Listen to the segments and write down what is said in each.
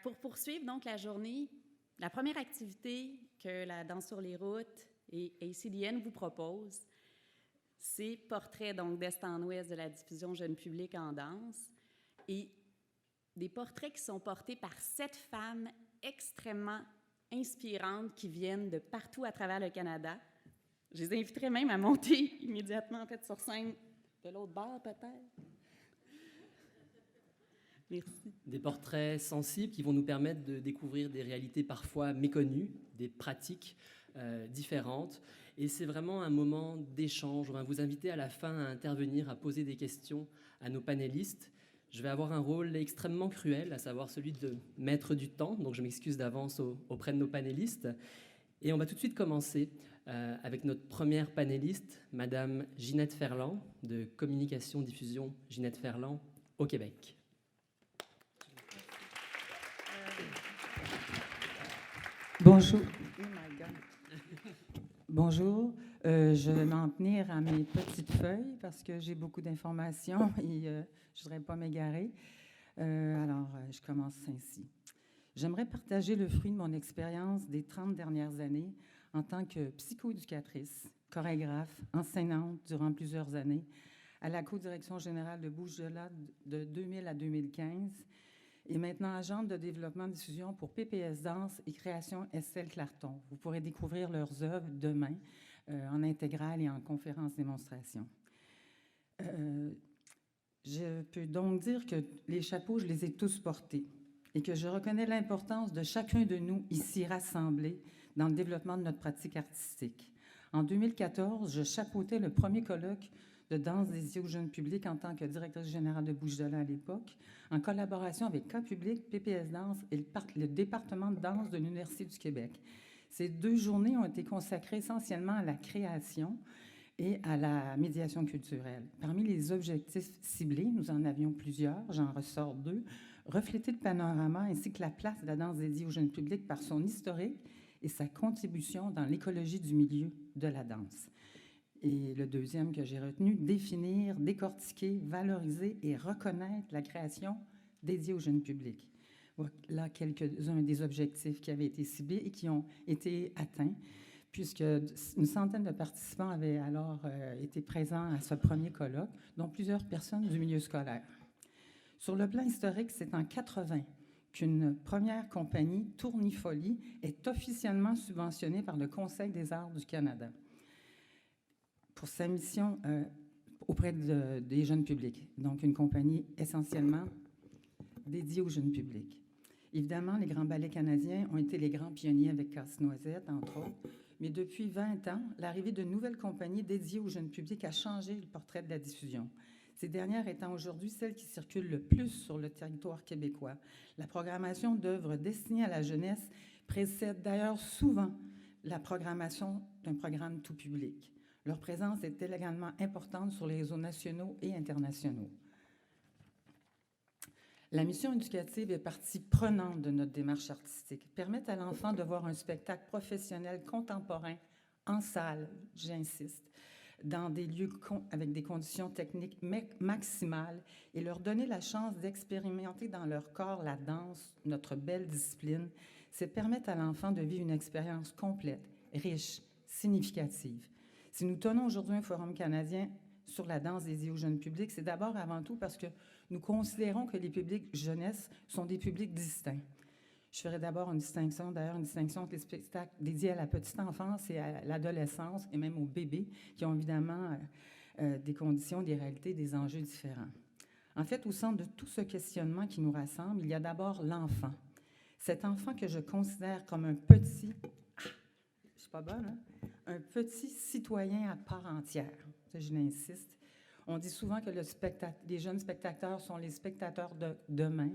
Pour poursuivre donc la journée, la première activité que la Danse sur les routes et ACDN vous propose, c'est Portrait donc d'Est en Ouest de la diffusion jeune public en danse et des portraits qui sont portés par 7 femmes extrêmement inspirantes qui viennent de partout à travers le Canada. Je les inviterai même à monter immédiatement en fait sur scène de l'autre bord peut-être. Merci. Des portraits sensibles qui vont nous permettre de découvrir des réalités parfois méconnues, des pratiques différentes. Et c'est vraiment un moment d'échange. On va vous inviter à la fin à intervenir, à poser des questions à nos panélistes. Je vais avoir un rôle extrêmement cruel, à savoir celui de maître du temps. Donc je m'excuse d'avance auprès de nos panélistes. Et on va tout de suite commencer avec notre première panéliste, Madame Ginette Ferland, de Communication Diffusion Ginette Ferland au Québec. Bonjour. Oh my God. Bonjour. Je vais m'en tenir à mes petites feuilles parce que j'ai beaucoup d'informations et je ne voudrais pas m'égarer. Alors, je commence ainsi. J'aimerais partager le fruit de mon expérience des 30 dernières années en tant que psychoéducatrice, chorégraphe, enseignante durant plusieurs années à la co-direction générale de Bouches-de-Lac de 2000 à 2015 et maintenant agente de développement de diffusion pour PPS Danse et Création Estelle Clarton. Vous pourrez découvrir leurs œuvres demain en intégrale et en conférence démonstration. Je peux donc dire que les chapeaux, je les ai tous portés et que je reconnais l'importance de chacun de nous ici rassemblés dans le développement de notre pratique artistique. En 2014, je chapeautais le premier colloque de danse dédié au jeune public en tant que directrice générale de Bouches-de-Lac à l'époque, en collaboration avec K-Public, PPS Danse et le département de danse de l'Université du Québec. Ces 2 journées ont été consacrées essentiellement à la création et à la médiation culturelle. Parmi les objectifs ciblés, nous en avions plusieurs, j'en ressors 2, refléter le panorama ainsi que la place de la danse dédiée au jeune public par son historique et sa contribution dans l'écologie du milieu de la danse. Et le deuxième que j'ai retenu, définir, décortiquer, valoriser et reconnaître la création dédiée au jeune public. Voilà quelques-uns des objectifs qui avaient été ciblés et qui ont été atteints, puisque une centaine de participants avaient alors été présents à ce premier colloque, dont plusieurs personnes du milieu scolaire. Sur le plan historique, c'est en 80 qu'une première compagnie, Tournifolie, est officiellement subventionnée par le Conseil des arts du Canada pour sa mission auprès des jeunes publics. Donc, une compagnie essentiellement dédiée aux jeunes publics. Évidemment, les grands ballets canadiens ont été les grands pionniers avec Casse-Noisette, entre autres. Mais depuis 20 ans, l'arrivée de nouvelles compagnies dédiées aux jeunes publics a changé le portrait de la diffusion. Ces dernières étant aujourd'hui celles qui circulent le plus sur le territoire québécois. La programmation d'œuvres destinées à la jeunesse précède d'ailleurs souvent la programmation d'un programme tout public. Leur présence est également importante sur les réseaux nationaux et internationaux. La mission éducative est partie prenante de notre démarche artistique. Permettre à l'enfant de voir un spectacle professionnel contemporain en salle, j'insiste, dans des lieux avec des conditions techniques maximales et leur donner la chance d'expérimenter dans leur corps la danse, notre belle discipline, c'est permettre à l'enfant de vivre une expérience complète, riche, significative. Si nous tenons aujourd'hui un forum canadien sur la danse dédiée au jeune public, c'est d'abord avant tout parce que nous considérons que les publics jeunesse sont des publics distincts. Je ferai d'abord une distinction entre les spectacles dédiés à la petite enfance et à l'adolescence et même aux bébés qui ont évidemment des conditions, des réalités, des enjeux différents. En fait, au centre de tout ce questionnement qui nous rassemble, il y a d'abord l'enfant. Cet enfant que je considère comme un petit... je suis pas bonne, hein? Un petit citoyen à part entière. Ça, je l'insiste. On dit souvent que les jeunes spectateurs sont les spectateurs de demain.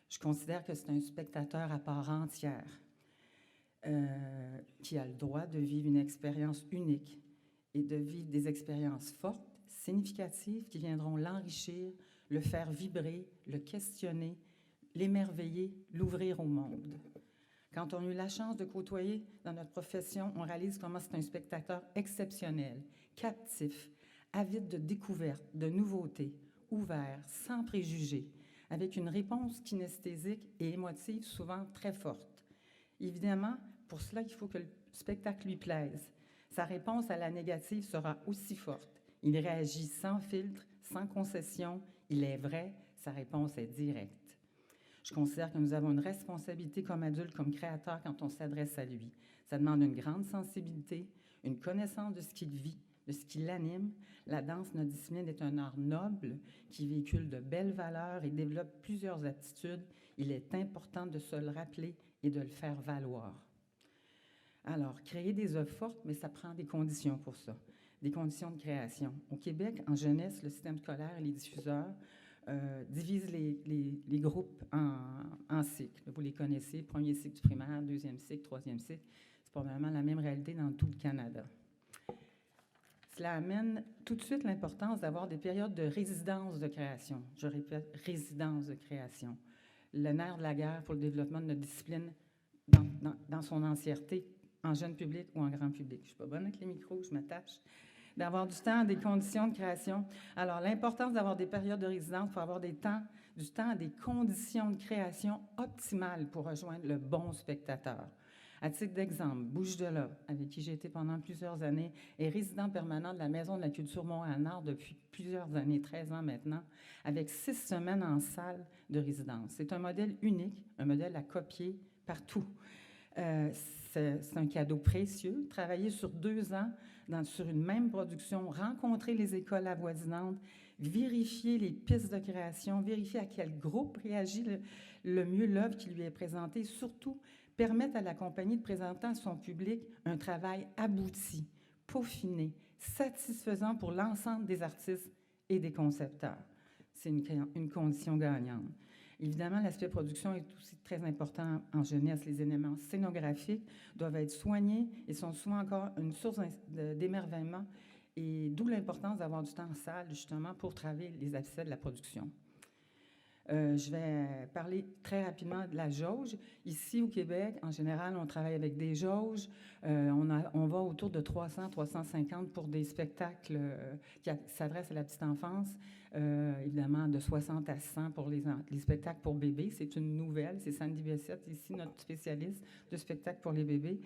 Je considère que c'est un spectateur à part entière qui a le droit de vivre une expérience unique et de vivre des expériences fortes, significatives, qui viendront l'enrichir, le faire vibrer, le questionner, l'émerveiller, l'ouvrir au monde. Quand on a eu la chance de côtoyer dans notre profession, on réalise comment c'est un spectateur exceptionnel, captif, avide de découvertes, de nouveautés, ouvert, sans préjugés, avec une réponse kinesthésique et émotive souvent très forte. Évidemment, pour cela, il faut que le spectacle lui plaise. Sa réponse à la négative sera aussi forte. Il réagit sans filtre, sans concession, il est vrai, sa réponse est directe. Je considère que nous avons une responsabilité comme adultes, comme créateurs, quand on s'adresse à lui. Ça demande une grande sensibilité, une connaissance de ce qu'il vit, de ce qui l'anime. La danse, notre discipline, est un art noble qui véhicule de belles valeurs et développe plusieurs aptitudes. Il est important de se le rappeler et de le faire valoir. Alors, créer des œuvres fortes, mais ça prend des conditions pour ça, des conditions de création. Au Québec, en jeunesse, le système scolaire et les diffuseurs divisent les groupes en cycles. Vous les connaissez, premier cycle du primaire, deuxième cycle, troisième cycle. C'est probablement la même réalité dans tout le Canada. Cela amène tout de suite l'importance d'avoir des périodes de résidence de création. Je répète, résidence de création. Le nerf de la guerre pour le développement de notre discipline dans son entièreté, en jeune public ou en grand public. Je ne suis pas bonne avec les micros, je m'attache. D'avoir du temps, des conditions de création. Alors, l'importance d'avoir des périodes de résidence pour avoir du temps, des conditions de création optimales pour rejoindre le bon spectateur. À titre d'exemple, Bouge de là, avec qui j'ai été pendant plusieurs années, est résident permanent de la Maison de la Culture Montréal-Nord depuis plusieurs années, 13 ans maintenant, avec 6 semaines en salle de résidence. C'est un modèle unique, un modèle à copier partout. C'est un cadeau précieux. Travailler sur 2 ans sur une même production, rencontrer les écoles avoisinantes, vérifier les pistes de création, vérifier à quel groupe réagit le mieux l'œuvre qui lui est présentée, surtout permettre à la compagnie de présenter à son public un travail abouti, peaufiné, satisfaisant pour l'ensemble des artistes et des concepteurs. C'est une condition gagnante. Évidemment, l'aspect production est aussi très important en jeunesse. Les éléments scénographiques doivent être soignés et sont souvent encore une source d'émerveillement, et d'où l'importance d'avoir du temps en salle, justement, pour travailler les aspects de la production. Je vais parler très rapidement de la jauge. Ici, au Québec, en général, on travaille avec des jauges. On va autour de 300, 350 pour des spectacles qui s'adressent à la petite enfance. Évidemment, de 60 à 100 pour les spectacles pour bébés. C'est une nouvelle. C'est Sandy Bessette, ici, notre spécialiste de spectacles pour les bébés.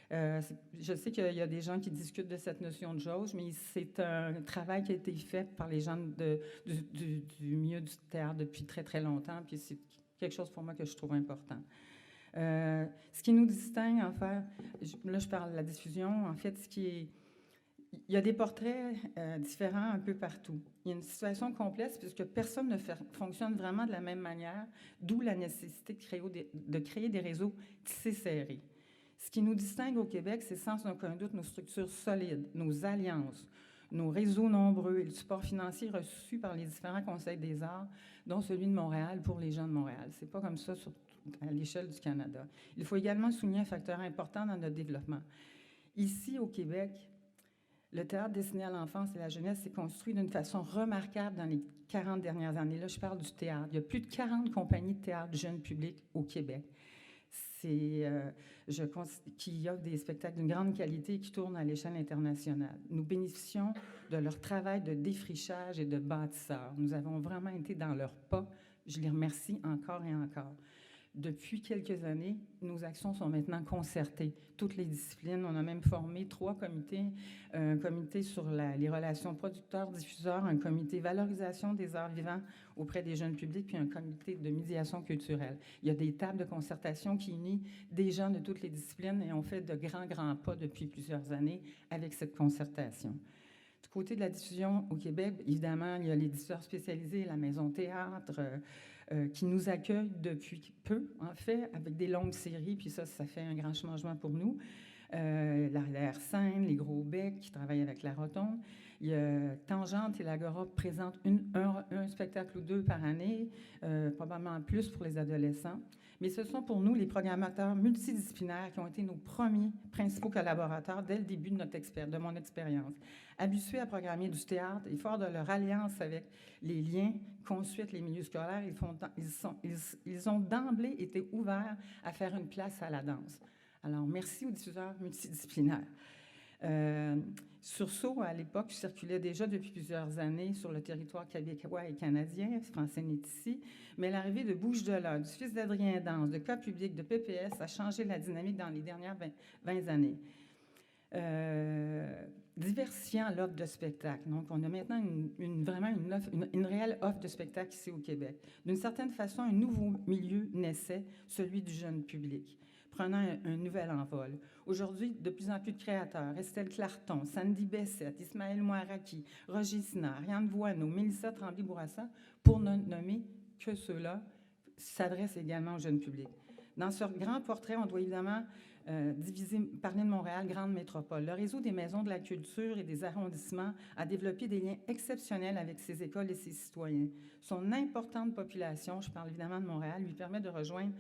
Je sais qu'il y a des gens qui discutent de cette notion de jauge, mais c'est un travail qui a été fait par les gens du milieu du théâtre depuis très, très longtemps, puis c'est quelque chose pour moi que je trouve important. Ce qui nous distingue, en fait, là je parle de la diffusion, en fait, il y a des portraits différents un peu partout. Il y a une situation complexe puisque personne ne fonctionne vraiment de la même manière, d'où la nécessité de créer des réseaux tissés serrés. Ce qui nous distingue au Québec, c'est sans aucun doute nos structures solides, nos alliances, nos réseaux nombreux et le support financier reçu par les différents conseils des arts, dont celui de Montréal pour les gens de Montréal. C'est pas comme ça à l'échelle du Canada. Il faut également souligner un facteur important dans notre développement. Ici, au Québec, le théâtre destiné à l'enfance et à la jeunesse s'est construit d'une façon remarquable dans les 40 dernières années. Là, je parle du théâtre. Il y a plus de 40 compagnies de théâtre jeune public au Québec. Qui offrent des spectacles d'une grande qualité et qui tournent à l'échelle internationale. Nous bénéficions de leur travail de défrichage et de bâtisseur. Nous avons vraiment été dans leurs pas. Je les remercie encore et encore. Depuis quelques années, nos actions sont maintenant concertées. Toutes les disciplines, on a même formé 3 comités. Un comité sur les relations producteurs-diffuseurs, un comité valorisation des arts vivants auprès des jeunes publics, puis un comité de médiation culturelle. Il y a des tables de concertation qui unissent des gens de toutes les disciplines et on fait de grands, grands pas depuis plusieurs années avec cette concertation. Du côté de la diffusion au Québec, évidemment, il y a les diffuseurs spécialisés, la Maison Théâtre, qui nous accueille depuis peu, en fait, avec des longues séries, puis ça fait un grand changement pour nous. L'Arrière-Scène, les Gros Becs, qui travaillent avec la Rotonde. Il y a Tangente et l'Agora présentent un spectacle ou 2 par année, probablement plus pour les adolescents. Mais ce sont pour nous les programmateurs multidisciplinaires qui ont été nos premiers principaux collaborateurs dès le début de mon expérience. Habitués à programmer du théâtre et fort de leur alliance avec les liens qu'ensuite les milieux scolaires, ils ont d'emblée été ouverts à faire une place à la danse. Alors, merci aux diffuseurs multidisciplinaires. Sursaut, à l'époque, circulait déjà depuis plusieurs années sur le territoire québécois et canadien. Francine est ici. Mais l'arrivée de Bouche de l'Or, du fils d'Adrien Dance, de Cas public, de PPS a changé la dynamique dans les dernières 20 années. Diversifiant l'offre de spectacle. Donc, on a maintenant vraiment une réelle offre de spectacle ici au Québec. D'une certaine façon, un nouveau milieu naissait, celui du jeune public, prenant un nouvel envol. Aujourd'hui, de plus en plus de créateurs, Estelle Clarton, Sandy Bessette, Ismaël Mouaraki, Roger Sinard, Ariane Voineau, Mélissa Tremblay-Bourassa, pour ne nommer que ceux-là, s'adressent également au jeune public. Dans ce grand portrait, on doit évidemment parler de Montréal, grande métropole. Le réseau des maisons de la culture et des arrondissements a développé des liens exceptionnels avec ses écoles et ses citoyens. Son importante population, je parle évidemment de Montréal, lui permet de rejoindre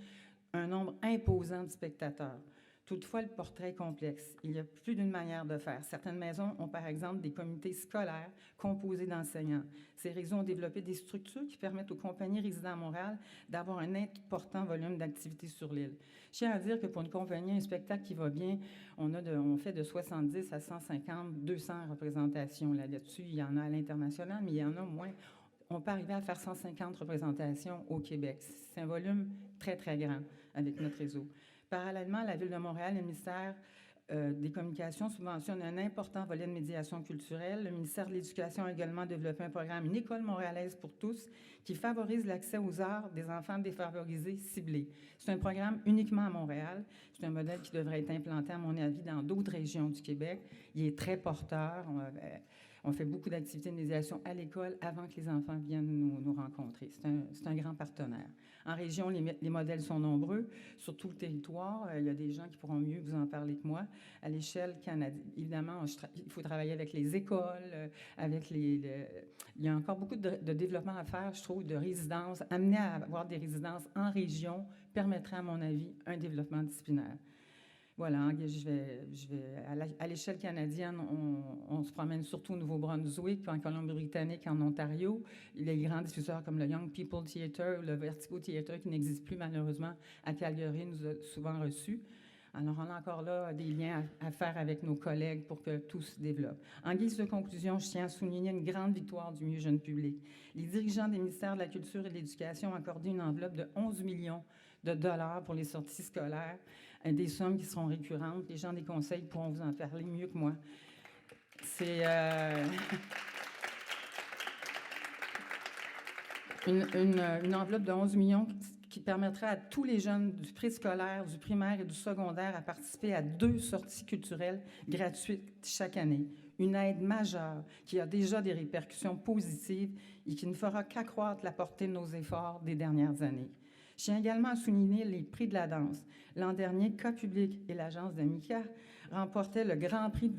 un nombre imposant de spectateurs. Toutefois, le portrait est complexe. Il y a plus d'une manière de faire. Certaines maisons ont, par exemple, des comités scolaires composés d'enseignants. Ces réseaux ont développé des structures qui permettent aux compagnies résidant à Montréal d'avoir un important volume d'activités sur l'île. Je tiens à dire que pour une compagnie, un spectacle qui va bien, on fait de 70 à 150, 200 représentations là-dessus. Il y en a à l'international, mais il y en a moins. On peut arriver à faire 150 représentations au Québec. C'est un volume très, très grand avec notre réseau. Parallèlement, la Ville de Montréal et le ministère des Communications subventionnent un important volet de médiation culturelle. Le ministère de l'Éducation a également développé un programme, une école montréalaise pour tous, qui favorise l'accès aux arts des enfants défavorisés ciblés. C'est un programme uniquement à Montréal. C'est un modèle qui devrait être implanté, à mon avis, dans d'autres régions du Québec. Il est très porteur. On fait beaucoup d'activités de médiation à l'école avant que les enfants viennent nous rencontrer. C'est un grand partenaire. En région, les modèles sont nombreux. Sur tout le territoire, il y a des gens qui pourront mieux vous en parler que moi. À l'échelle canadienne, évidemment, il faut travailler avec les écoles, il y a encore beaucoup de développement à faire, je trouve, de résidences. Amener à avoir des résidences en région permettrait, à mon avis, un développement disciplinaire. Voilà, à l'échelle canadienne, on se promène surtout au Nouveau-Brunswick, en Colombie-Britannique, en Ontario. Les grands diffuseurs comme le Young People Theatre, le Vertigo Theatre, qui n'existe plus malheureusement à Calgary, nous a souvent reçus. Alors, on a encore là des liens à faire avec nos collègues pour que tout se développe. En guise de conclusion, je tiens à souligner une grande victoire du milieu jeune public. Les dirigeants des ministères de la Culture et de l'Éducation ont accordé une enveloppe de 11 millions de dollars pour les sorties scolaires, des sommes qui seront récurrentes. Les gens des conseils pourront vous en parler mieux que moi. C'est une enveloppe de 11 millions qui permettra à tous les jeunes du préscolaire, du primaire et du secondaire à participer à 2 sorties culturelles gratuites chaque année. Une aide majeure qui a déjà des répercussions positives et qui ne fera qu'accroître la portée de nos efforts des dernières années. Je tiens également à souligner les prix de la danse. L'an dernier, Cas public et l'agence d'Amica remportaient le grand prix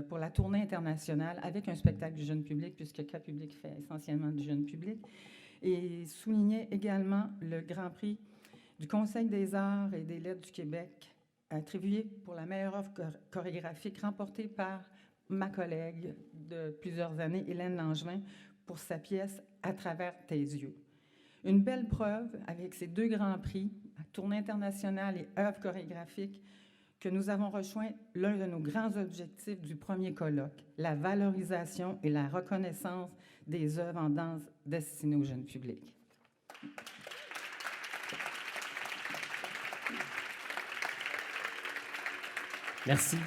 pour la tournée internationale avec un spectacle du jeune public, puisque Cas public fait essentiellement du jeune public, et souligner également le grand prix du Conseil des arts et des lettres du Québec, attribué pour la meilleure offre chorégraphique, remportée par ma collègue de plusieurs années, Hélène Langevin, pour sa pièce « À travers tes yeux ». Une belle preuve, avec ces 2 grands prix, tournée internationale et œuvre chorégraphique, que nous avons rejoint l'un de nos grands objectifs du premier colloque, la valorisation et la reconnaissance des œuvres en danse destinées au jeune public. Merci.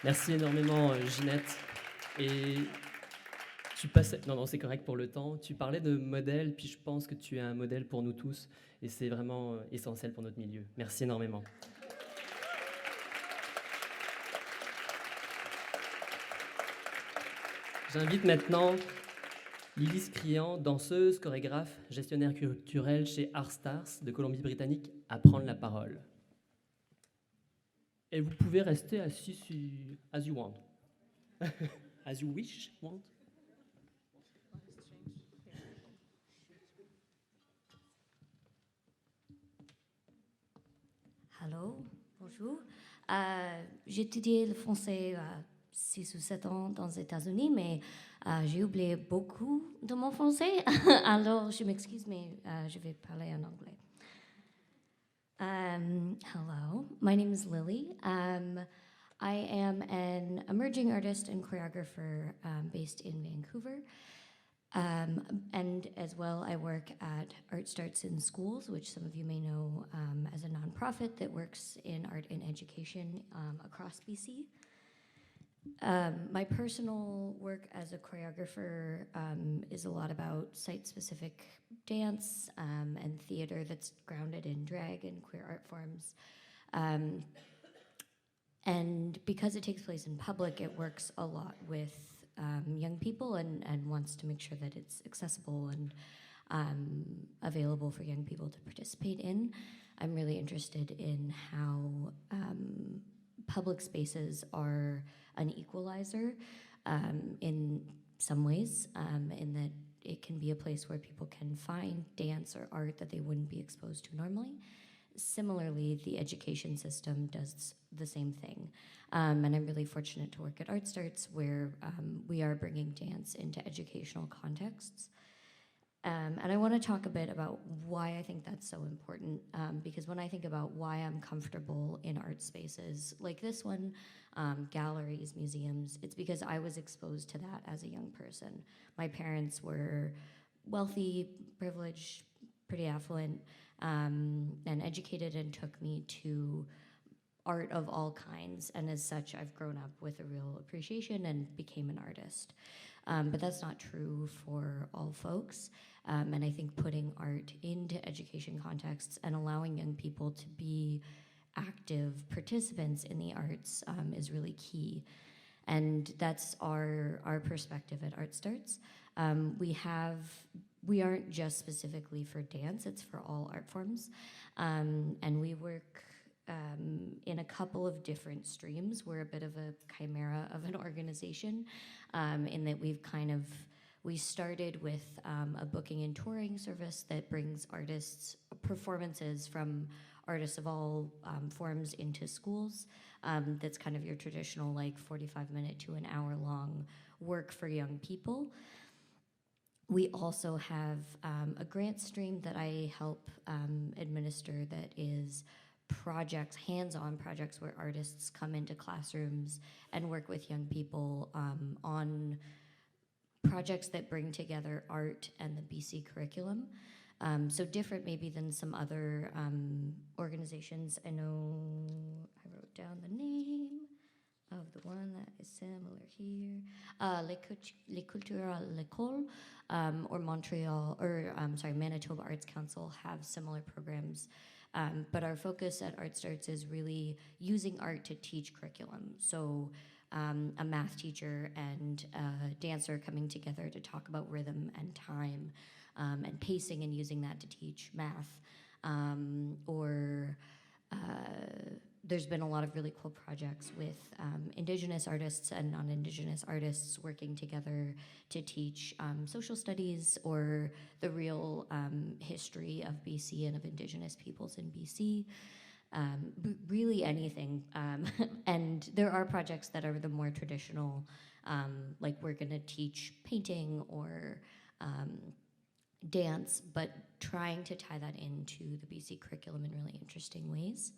Merci énormément, Ginette. Et tu passais... Non, c'est correct pour le temps. Tu parlais de modèle, puis je pense que tu es un modèle pour nous tous, et c'est vraiment essentiel pour notre milieu. Merci énormément. J'invite maintenant Lily Scrian, danseuse, chorégraphe, gestionnaire culturel chez Art Stars de Colombie-Britannique, à prendre la parole. Et vous pouvez rester assis as you want. As you wish, want. Allô, bonjour. J'ai étudié le français 6 ou 7 ans dans les États-Unis, mais j'ai oublié beaucoup de mon français. Alors, je m'excuse, mais je vais parler en anglais. Hello, my name is Lily. I am an emerging artist and choreographer based in Vancouver. And as well, I work at Art Starts in Schools, which some of you may know as a nonprofit that works in art and education across BC. My personal work as a choreographer is a lot about site-specific dance and theater that's grounded in drag and queer art forms. And because it takes place in public, it works a lot with young people and wants to make sure that it's accessible and available for young people to participate in. I'm really interested in how public spaces are an equalizer in some ways, in that it can be a place where people can find dance or art that they wouldn't be exposed to normally. Similarly, the education system does the same thing. And I'm really fortunate to work at Art Starts, where we are bringing dance into educational contexts. And I want to talk a bit about why I think that's so important, because when I think about why I'm comfortable in art spaces like this one, galleries, museums, it's because I was exposed to that as a young person. My parents were wealthy, privileged, pretty affluent, and educated, and took me to art of all kinds. And as such, I've grown up with a real appreciation and became an artist. But that's not true for all folks. And I think putting art into education contexts and allowing young people to be active participants in the arts is really key. And that's our perspective at Art Starts. We aren't just specifically for dance, it's for all art forms. And we work in a couple of different streams. We're a bit of a chimera of an organization in that we started with a booking and touring service that brings performances from artists of all forms into schools. That's kind of your traditional 45-minute to an hour long work for young people. We also have a grant stream that I help administer that is projects, hands-on projects where artists come into classrooms and work with young people on projects that bring together art and the BC curriculum. So different maybe than some other organizations. I know I wrote down the name of the one that is similar here. Les Cultures à l'École or Manitoba Arts Council have similar programs. But our focus at Art Starts is really using art to teach curriculum. So a math teacher and a dancer coming together to talk about rhythm and time and pacing, and using that to teach math. There's been a lot of really cool projects with Indigenous artists and non-Indigenous artists working together to teach social studies or the real history of BC and of Indigenous peoples in BC. Really anything. And there are projects that are the more traditional, like we're going to teach painting or dance, but trying to tie that into the BC curriculum in really interesting ways.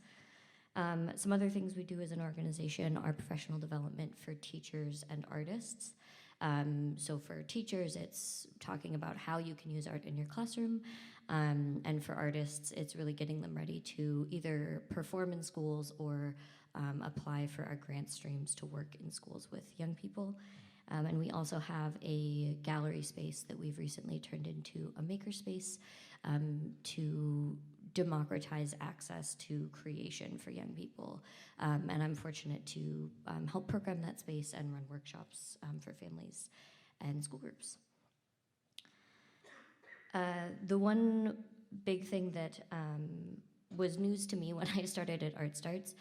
Some other things we do as an organization are professional development for teachers and artists. So for teachers, it's talking about how you can use art in your classroom. And for artists, it's really getting them ready to either perform in schools or apply for our grant streams to work in schools with young people. And we also have a gallery space that we've recently turned into a makerspace to democratize access to creation for young people. And I'm fortunate to help program that space and run workshops for families and school groups. The one big thing that was news to me when I started at Art Starts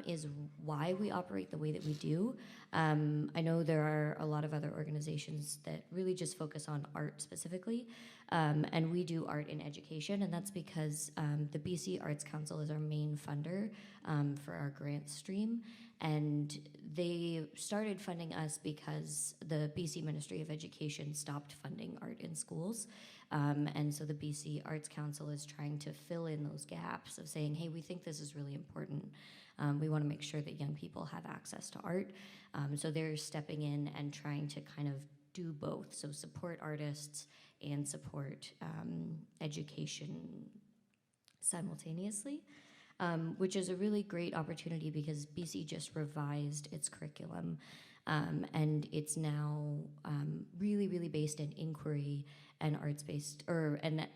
is why we operate the way that we do. I know there are a lot of other organizations that really just focus on art specifically, And we do art in education, and that's because the BC Arts Council is our main funder for our grant stream. And they started funding us because the BC Ministry of Education stopped funding art in schools. And so the BC Arts Council is trying to fill in those gaps of saying, hey, we think this is really important. We want to make sure that young people have access to art. So they're stepping in and trying to kind of do both, so support artists and support education simultaneously. Which is a really great opportunity because BC just revised its curriculum, and it's now really, really based in inquiry and arts-based, and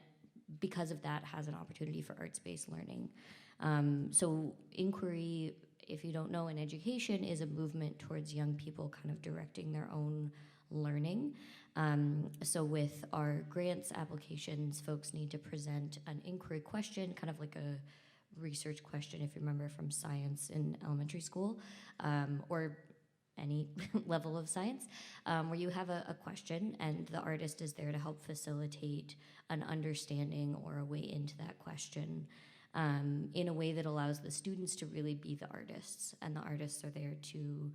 because of that has an opportunity for arts-based learning. So inquiry, if you don't know, in education is a movement towards young people kind of directing their own learning. So with our grants applications, folks need to present an inquiry question, kind of like a research question, if you remember from science in elementary school, or any level of science, where you have a question and the artist is there to help facilitate an understanding or a way into that question in a way that allows the students to really be the artists, and the artists are there to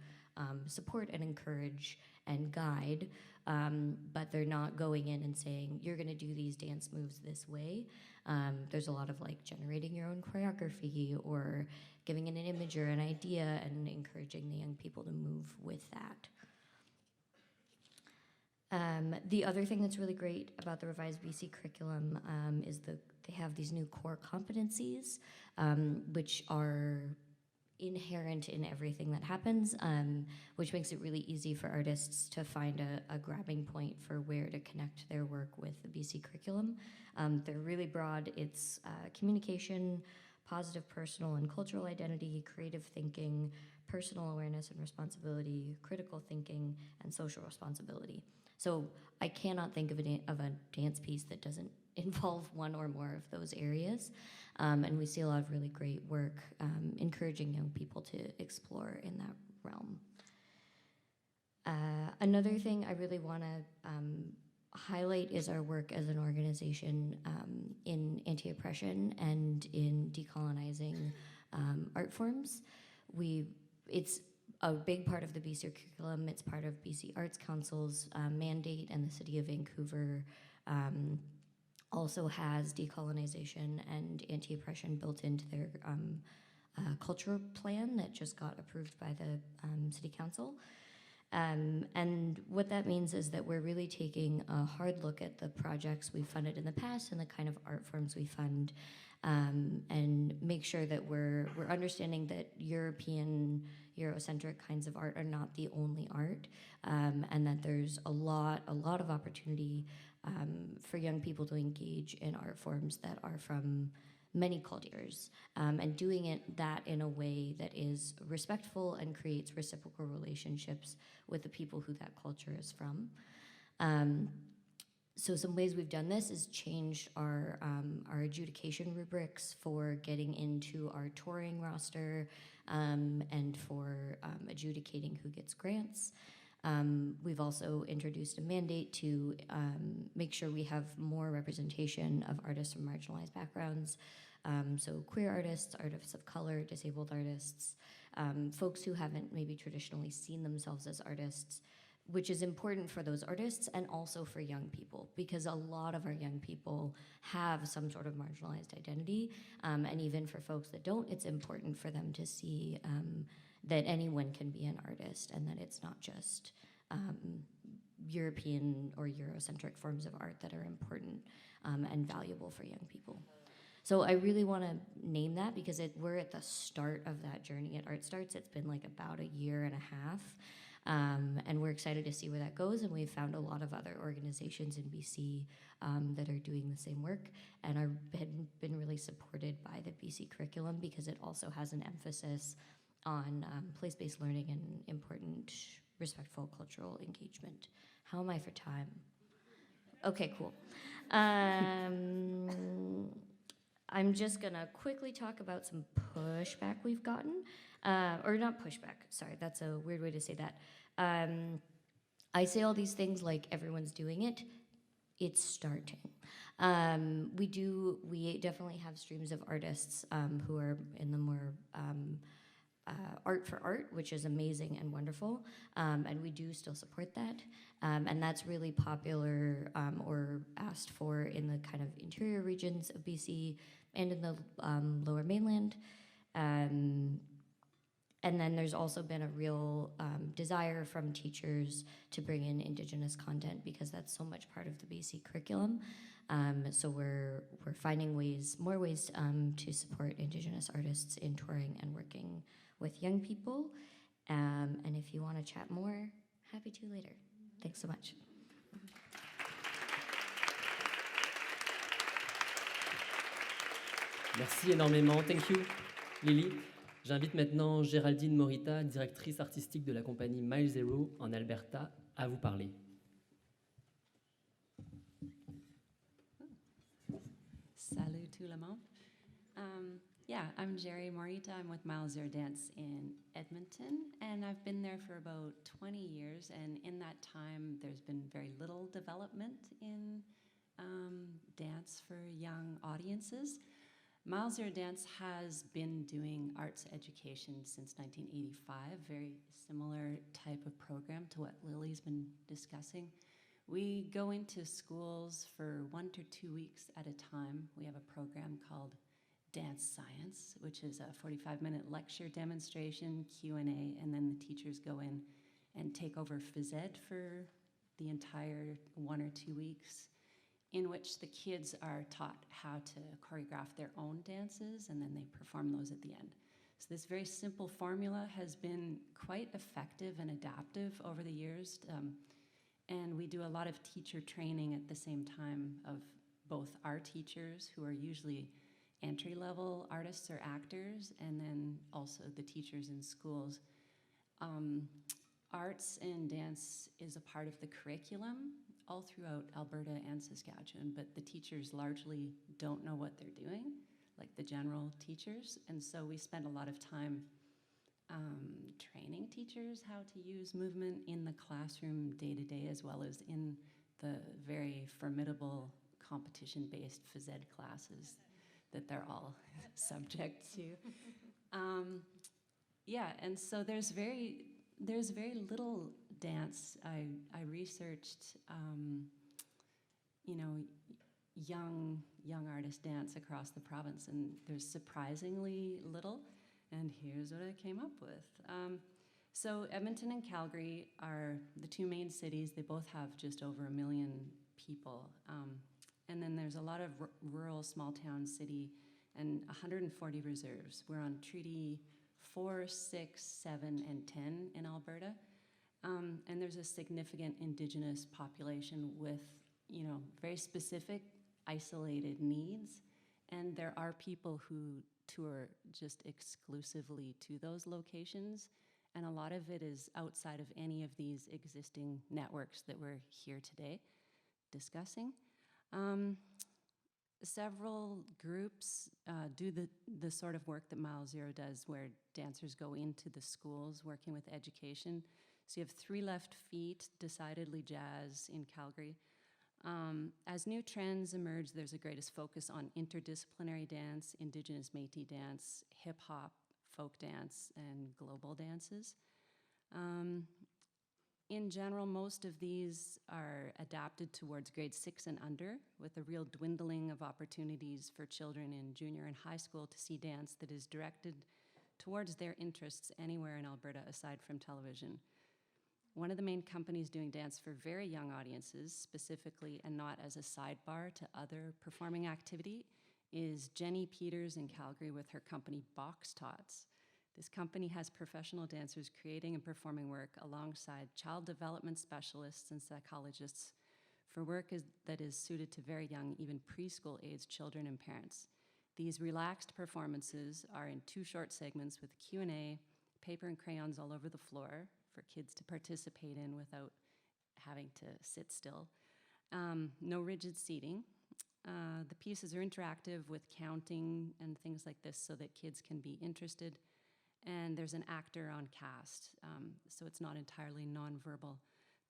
support and encourage and guide, but they're not going in and saying, you're gonna do these dance moves this way. There's a lot of like generating your own choreography or giving it an image or an idea and encouraging the young people to move with that. The other thing that's really great about the revised BC curriculum is they have these new core competencies, which are inherent in everything that happens, which makes it really easy for artists to find a grabbing point for where to connect their work with the BC curriculum. They're really broad. It's communication, positive personal and cultural identity, creative thinking, personal awareness and responsibility, critical thinking, and social responsibility. So I cannot think of a dance piece that doesn't involve one or more of those areas. And we see a lot of really great work encouraging young people to explore in that realm. Another thing I really want to highlight is our work as an organization in anti-oppression and in decolonizing art forms. It's a big part of the BC curriculum. It's part of BC Arts Council's mandate, and the City of Vancouver also has decolonization and anti-oppression built into their culture plan that just got approved by the City Council. And what that means is that we're really taking a hard look at the projects we've funded in the past and the kind of art forms we fund, and make sure that we're understanding that European, Eurocentric kinds of art are not the only art, and that there's a lot of opportunity for young people to engage in art forms that are from many cultures, and doing that in a way that is respectful and creates reciprocal relationships with the people who that culture is from. So some ways we've done this is changed our adjudication rubrics for getting into our touring roster, and for adjudicating who gets grants. We've also introduced a mandate to make sure we have more representation of artists from marginalized backgrounds. So queer artists, artists of color, disabled artists, folks who haven't maybe traditionally seen themselves as artists, which is important for those artists and also for young people, because a lot of our young people have some sort of marginalized identity, and even for folks that don't, it's important for them to see that anyone can be an artist and that it's not just European or Eurocentric forms of art that are important and valuable for young people. So I really want to name that because we're at the start of that journey at Art Starts. It's been like about a year and a half. And we're excited to see where that goes, and we've found a lot of other organizations in BC that are doing the same work and have been really supported by the BC curriculum because it also has an emphasis on place-based learning and important, respectful cultural engagement. How am I for time? Okay, cool. I'm just gonna quickly talk about some pushback we've gotten. Or not pushback, sorry, that's a weird way to say that. I say all these things like everyone's doing it. it's starting. We definitely have streams of artists who are in the more art for art, which is amazing and wonderful, and we do still support that. And that's really popular or asked for in the kind of interior regions of BC and in the lower mainland. And then there's also been a real desire from teachers to bring in Indigenous content because that's so much part of the BC curriculum. So we're finding more ways to support Indigenous artists in touring and working with young people. And if you want to chat more, happy to later. Thanks so much. Merci énormément. Thank you, Lily. J'invite maintenant Géraldine Morita, directrice artistique de la compagnie Mile Zero en Alberta, à vous parler. Salut tout le monde. Yeah, I'm Jerry Morita. I'm with Mile Zero Dance in Edmonton, and I've been there for about 20 years. And in that time, there's been very little development in dance for young audiences. Mile Zero Dance has been doing arts education since 1985, very similar type of program to what Lily's been discussing. We go into schools for 1 to 2 weeks at a time. We have a program called Dance Science, which is a 45-minute lecture demonstration, Q&A, and then the teachers go in and take over phys ed for the entire 1 or 2 weeks, in which the kids are taught how to choreograph their own dances, and then they perform those at the end. So this very simple formula has been quite effective and adaptive over the years, and we do a lot of teacher training at the same time of both our teachers, who are usually entry-level artists or actors, and then also the teachers in schools. Arts and dance is a part of the curriculum all throughout Alberta and Saskatchewan, but the teachers largely don't know what they're doing, like the general teachers, and so we spend a lot of time training teachers how to use movement in the classroom day to day, as well as in the very formidable competition-based phys ed classes that they're all subject to. Yeah, and so there's very little dance. I researched, young artist dance across the province, and there's surprisingly little. And here's what I came up with. So Edmonton and Calgary are the two main cities. They both have just over 1 million people. And then there's a lot of rural, small town city, and 140 reserves. We're on Treaty 4, 6, 7, and 10 in Alberta. And there's a significant Indigenous population with, very specific, isolated needs. And there are people who tour just exclusively to those locations. And a lot of it is outside of any of these existing networks that we're here today discussing. Several groups do the sort of work that Mile Zero does, where dancers go into the schools working with education. So you have 3 Left Feet, Decidedly Jazz in Calgary. As new trends emerge, there's a greatest focus on interdisciplinary dance, Indigenous Métis dance, hip-hop, folk dance, and global dances. In general, most of these are adapted towards grade 6 and under, with a real dwindling of opportunities for children in junior and high school to see dance that is directed towards their interests anywhere in Alberta aside from television. One of the main companies doing dance for very young audiences, specifically and not as a sidebar to other performing activity, is Jenny Peters in Calgary with her company Box Tots. This company has professional dancers creating and performing work alongside child development specialists and psychologists for work that is suited to very young, even preschool-aged children and parents. These relaxed performances are in 2 short segments with Q&A, paper and crayons all over the floor for kids to participate in without having to sit still. No rigid seating. The pieces are interactive with counting and things like this so that kids can be interested. And there's an actor on cast, so it's not entirely nonverbal.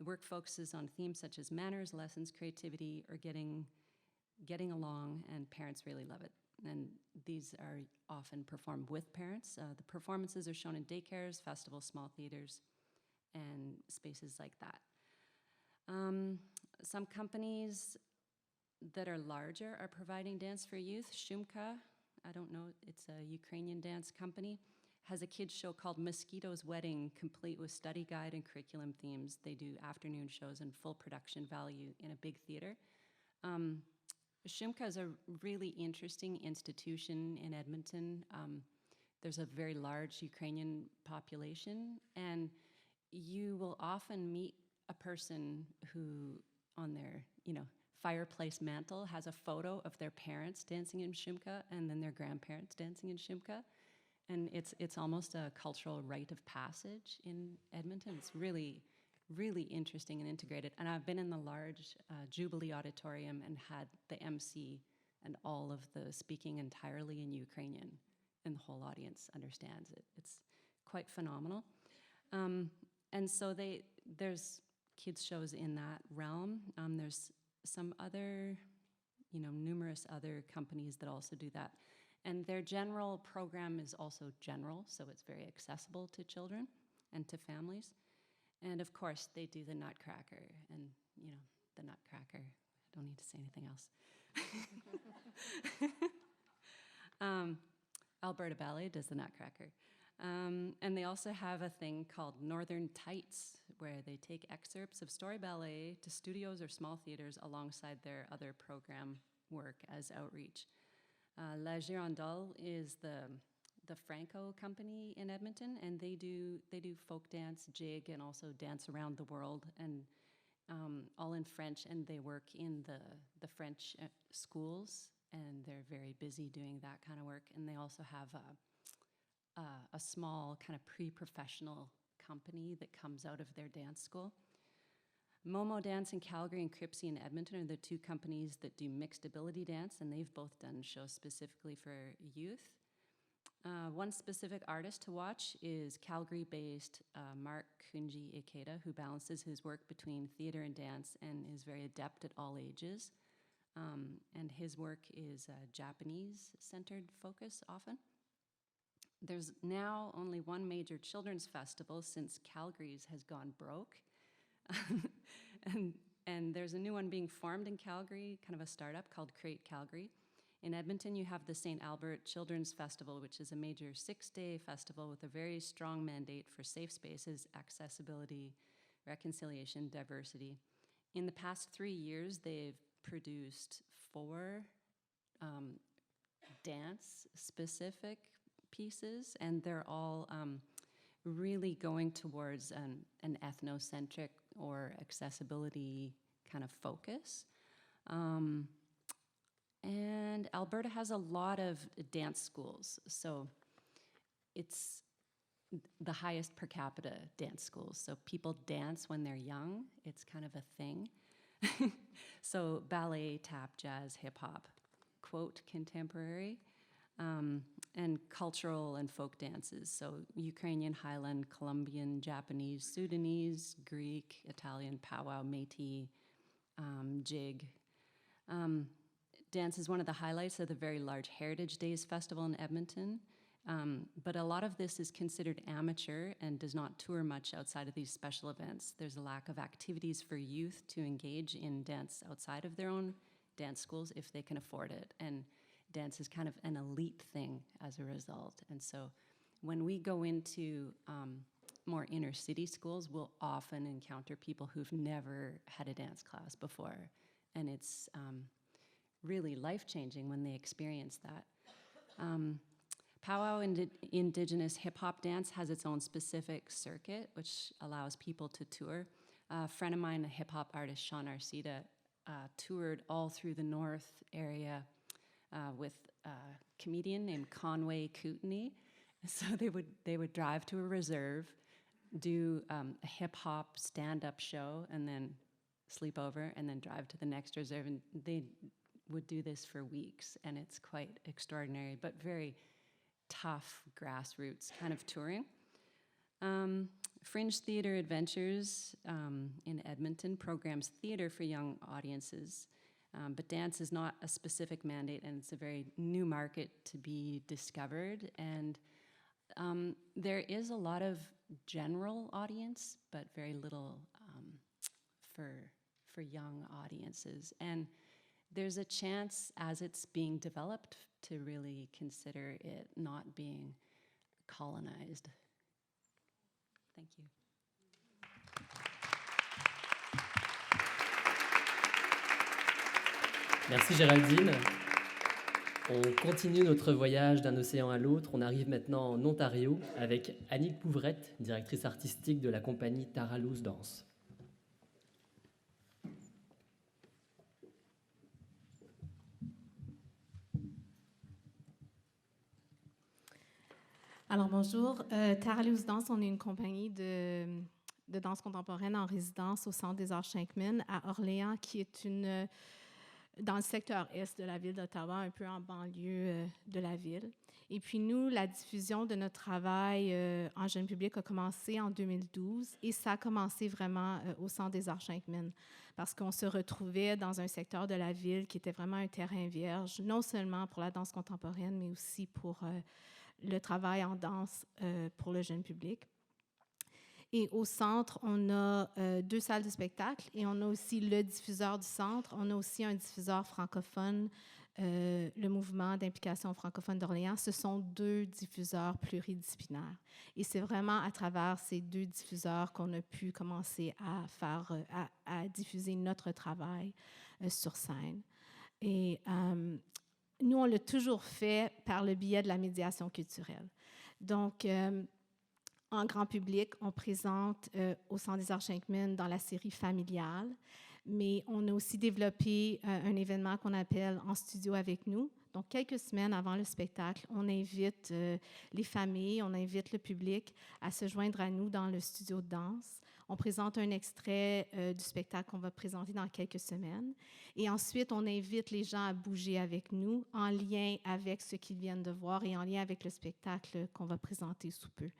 The work focuses on themes such as manners, lessons, creativity, or getting along, and parents really love it. And these are often performed with parents. The performances are shown in daycares, festivals, small theaters, and spaces like that. Some companies that are larger are providing dance for youth. Shumka, I don't know, it's a Ukrainian dance company, has a kids show called Mosquito's Wedding, complete with study guide and curriculum themes. They do afternoon shows and full production value in a big theater. Shumka is a really interesting institution in Edmonton. There's a very large Ukrainian population, and you will often meet a person who, on their fireplace mantle, has a photo of their parents dancing in Shumka and then their grandparents dancing in Shumka. And it's almost a cultural rite of passage in Edmonton. It's really, really interesting and integrated. And I've been in the large Jubilee Auditorium and had the MC and all of the speaking entirely in Ukrainian, and the whole audience understands it. It's quite phenomenal. And so there's kids shows in that realm. There's some other, numerous other companies that also do that. And their general program is also general, so it's very accessible to children and to families. And of course, they do the Nutcracker, and the Nutcracker. I don't need to say anything else. Alberta Ballet does the Nutcracker. And they also have a thing called Northern Tights, where they take excerpts of story ballet to studios or small theaters alongside their other program work as outreach. La Girandole is the Franco company in Edmonton, and they do folk dance, jig, and also dance around the world, and all in French. And they work in the French schools, and they're very busy doing that kind of work. And they also have a small kind of pre-professional company that comes out of their dance school. Momo Dance in Calgary and Cripsey in Edmonton are the two companies that do mixed ability dance, and they've both done shows specifically for youth. One specific artist to watch is Calgary-based Mark Kunji Ikeda, who balances his work between theater and dance and is very adept at all ages. And his work is Japanese-centered focus often. There's now only one major children's festival since Calgary's has gone broke. and there's a new one being formed in Calgary, kind of a startup called Create Calgary. In Edmonton, you have the St. Albert Children's Festival, which is a major 6-day festival with a very strong mandate for safe spaces, accessibility, reconciliation, diversity. In the past 3 years, they've produced 4 dance-specific pieces, and they're all really going towards an ethnocentric or accessibility kind of focus. And Alberta has a lot of dance schools, so it's the highest per capita dance schools. So people dance when they're young. It's kind of a thing. So ballet, tap, jazz, hip hop, quote, contemporary, and cultural and folk dances. So Ukrainian, Highland, Colombian, Japanese, Sudanese, Greek, Italian, powwow, Métis, jig. Dance is one of the highlights of the very large Heritage Days Festival in Edmonton. But a lot of this is considered amateur and does not tour much outside of these special events. There's a lack of activities for youth to engage in dance outside of their own dance schools if they can afford it. And dance is kind of an elite thing as a result. And so when we go into more inner city schools, we'll often encounter people who've never had a dance class before. And it's really life-changing when they experience that. Powwow Indigenous hip-hop dance has its own specific circuit, which allows people to tour. A friend of mine, a hip-hop artist, Sean Arcida, toured all through the north area with a comedian named Conway Kootenai. So they would drive to a reserve, do a hip-hop stand-up show, and then sleep over, and then drive to the next reserve. And they would do this for weeks, and it's quite extraordinary, but very tough grassroots kind of touring. Fringe Theater Adventures in Edmonton programs theater for young audiences, but dance is not a specific mandate, and it's a very new market to be discovered. And there is a lot of general audience, but very little for young audiences. And there's a chance, as it's being developed, to really consider it not being colonized. Thank you. Merci Géraldine. On continue notre voyage d'un océan à l'autre. On arrive maintenant en Ontario avec Annick Pouvrette, directrice artistique de la compagnie Tara Loose Dance. Alors bonjour, Tara Loose Dance, on est une compagnie de danse contemporaine en résidence au Centre des Arts Shankman à Orléans, qui est dans le secteur est de la ville d'Ottawa, un peu en banlieue de la ville. Et puis nous, la diffusion de notre travail en jeune public a commencé en 2012 et ça a commencé vraiment au Centre des Arts Shankman parce qu'on se retrouvait dans un secteur de la ville qui était vraiment un terrain vierge, non seulement pour la danse contemporaine, mais aussi pour le travail en danse pour le jeune public. Et au centre, on a 2 salles de spectacle et on a aussi le diffuseur du centre. On a aussi un diffuseur francophone, le mouvement d'implication francophone d'Orléans. Ce sont 2 diffuseurs pluridisciplinaires. Et c'est vraiment à travers ces 2 diffuseurs qu'on a pu commencer à diffuser notre travail sur scène. Et nous, on l'a toujours fait par le biais de la médiation culturelle. Donc, en grand public, on présente au Centre des Arts Shankman dans la série familiale, mais on a aussi développé un événement qu'on appelle En studio avec nous. Donc, quelques semaines avant le spectacle, on invite les familles, on invite le public à se joindre à nous dans le studio de danse. On présente un extrait du spectacle qu'on va présenter dans quelques semaines. Et ensuite, on invite les gens à bouger avec nous en lien avec ce qu'ils viennent de voir et en lien avec le spectacle qu'on va présenter sous peu.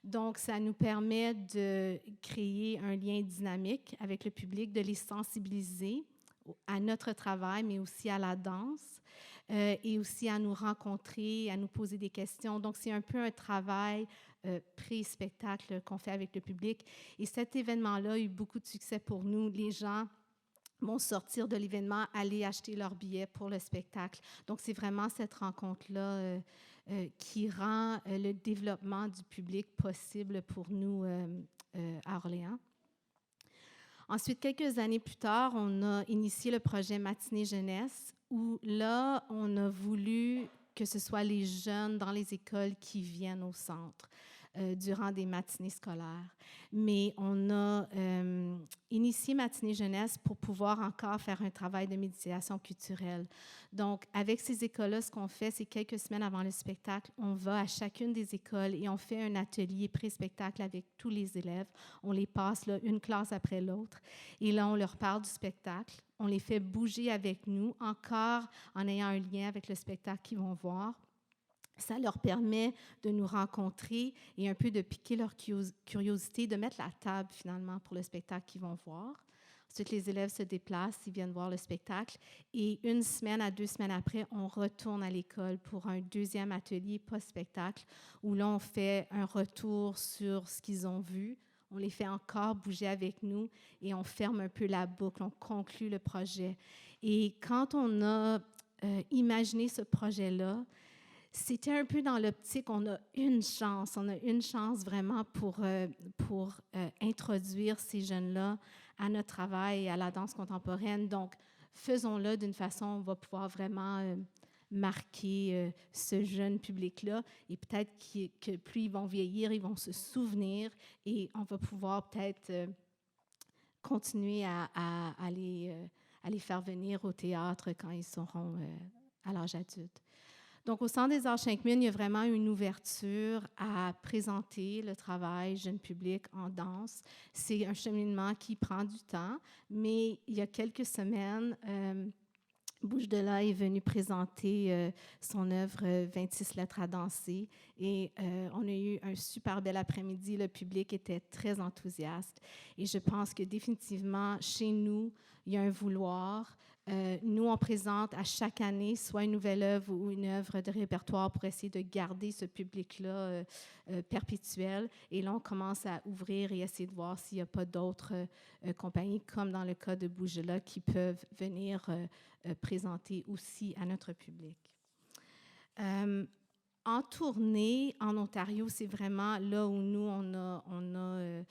Donc, ça nous permet de créer un lien dynamique avec le public, de les sensibiliser à notre travail, mais aussi à la danse, et aussi à nous rencontrer, à nous poser des questions. Donc, c'est un peu un travail pré-spectacle qu'on fait avec le public. Et cet événement-là a eu beaucoup de succès pour nous. Les gens vont sortir de l'événement, aller acheter leur billet pour le spectacle. Donc, c'est vraiment cette rencontre-là qui rend le développement du public possible pour nous à Orléans. Ensuite, quelques années plus tard, on a initié le projet Matinée Jeunesse, où là, on a voulu que ce soit les jeunes dans les écoles qui viennent au centre durant des matinées scolaires. Mais on a initié Matinée Jeunesse pour pouvoir encore faire un travail de médiation culturelle. Donc, avec ces écoles-là, ce qu'on fait, c'est quelques semaines avant le spectacle, on va à chacune des écoles et on fait un atelier pré-spectacle avec tous les élèves. On les passe là, une classe après l'autre. Et là, on leur parle du spectacle. On les fait bouger avec nous, encore en ayant un lien avec le spectacle qu'ils vont voir. Ça leur permet de nous rencontrer et un peu de piquer leur curiosité, de mettre la table finalement pour le spectacle qu'ils vont voir. Ensuite, les élèves se déplacent, ils viennent voir le spectacle et 1 semaine à 2 semaines après, on retourne à l'école pour un 2e atelier post-spectacle où là, on fait un retour sur ce qu'ils ont vu. On les fait encore bouger avec nous et on ferme un peu la boucle, on conclut le projet. Et quand on a imaginé ce projet-là, c'était un peu dans l'optique, on a une chance vraiment pour introduire ces jeunes-là à notre travail et à la danse contemporaine. Donc, faisons-le d'une façon, on va pouvoir vraiment marquer ce jeune public-là et peut-être que plus ils vont vieillir, ils vont se souvenir et on va pouvoir peut-être continuer à les faire venir au théâtre quand ils seront à l'âge adulte. Donc, au Centre des Arts Shankman, il y a vraiment une ouverture à présenter le travail jeune public en danse. C'est un cheminement qui prend du temps, mais il y a quelques semaines, Bouche de là est venu présenter son œuvre 26 lettres à danser et on a eu un super bel après-midi. Le public était très enthousiaste et je pense que définitivement, chez nous, il y a un vouloir. Nous, on présente à chaque année soit une nouvelle œuvre ou une œuvre de répertoire pour essayer de garder ce public-là perpétuel. Et là, on commence à ouvrir et essayer de voir s'il n'y a pas d'autres compagnies, comme dans le cas de Bouge de là, qui peuvent venir présenter aussi à notre public. En tournée, en Ontario, c'est vraiment là où nous, on a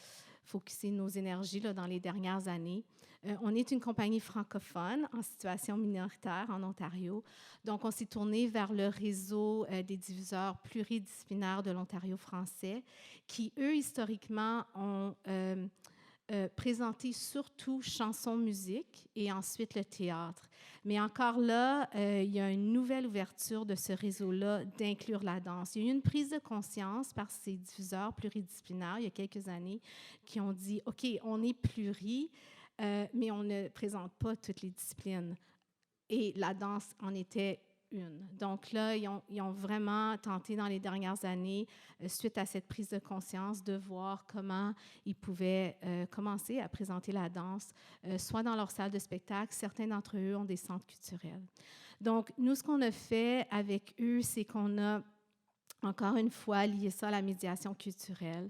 focusé nos énergies là, dans les dernières années. On est une compagnie francophone en situation minoritaire en Ontario. Donc, on s'est tourné vers le réseau des diffuseurs pluridisciplinaires de l'Ontario français qui, eux, historiquement, ont présenté surtout chansons-musique et ensuite le théâtre. Mais encore là, il y a une nouvelle ouverture de ce réseau-là d'inclure la danse. Il y a eu une prise de conscience par ces diffuseurs pluridisciplinaires il y a quelques années qui ont dit, OK, on est pluri, mais on ne présente pas toutes les disciplines. Et la danse en était une. Donc là, ils ont vraiment tenté dans les dernières années, suite à cette prise de conscience, de voir comment ils pouvaient commencer à présenter la danse, soit dans leur salle de spectacle. Certains d'entre eux ont des centres culturels. Donc, nous, ce qu'on a fait avec eux, c'est qu'on a, encore une fois, lié ça à la médiation culturelle.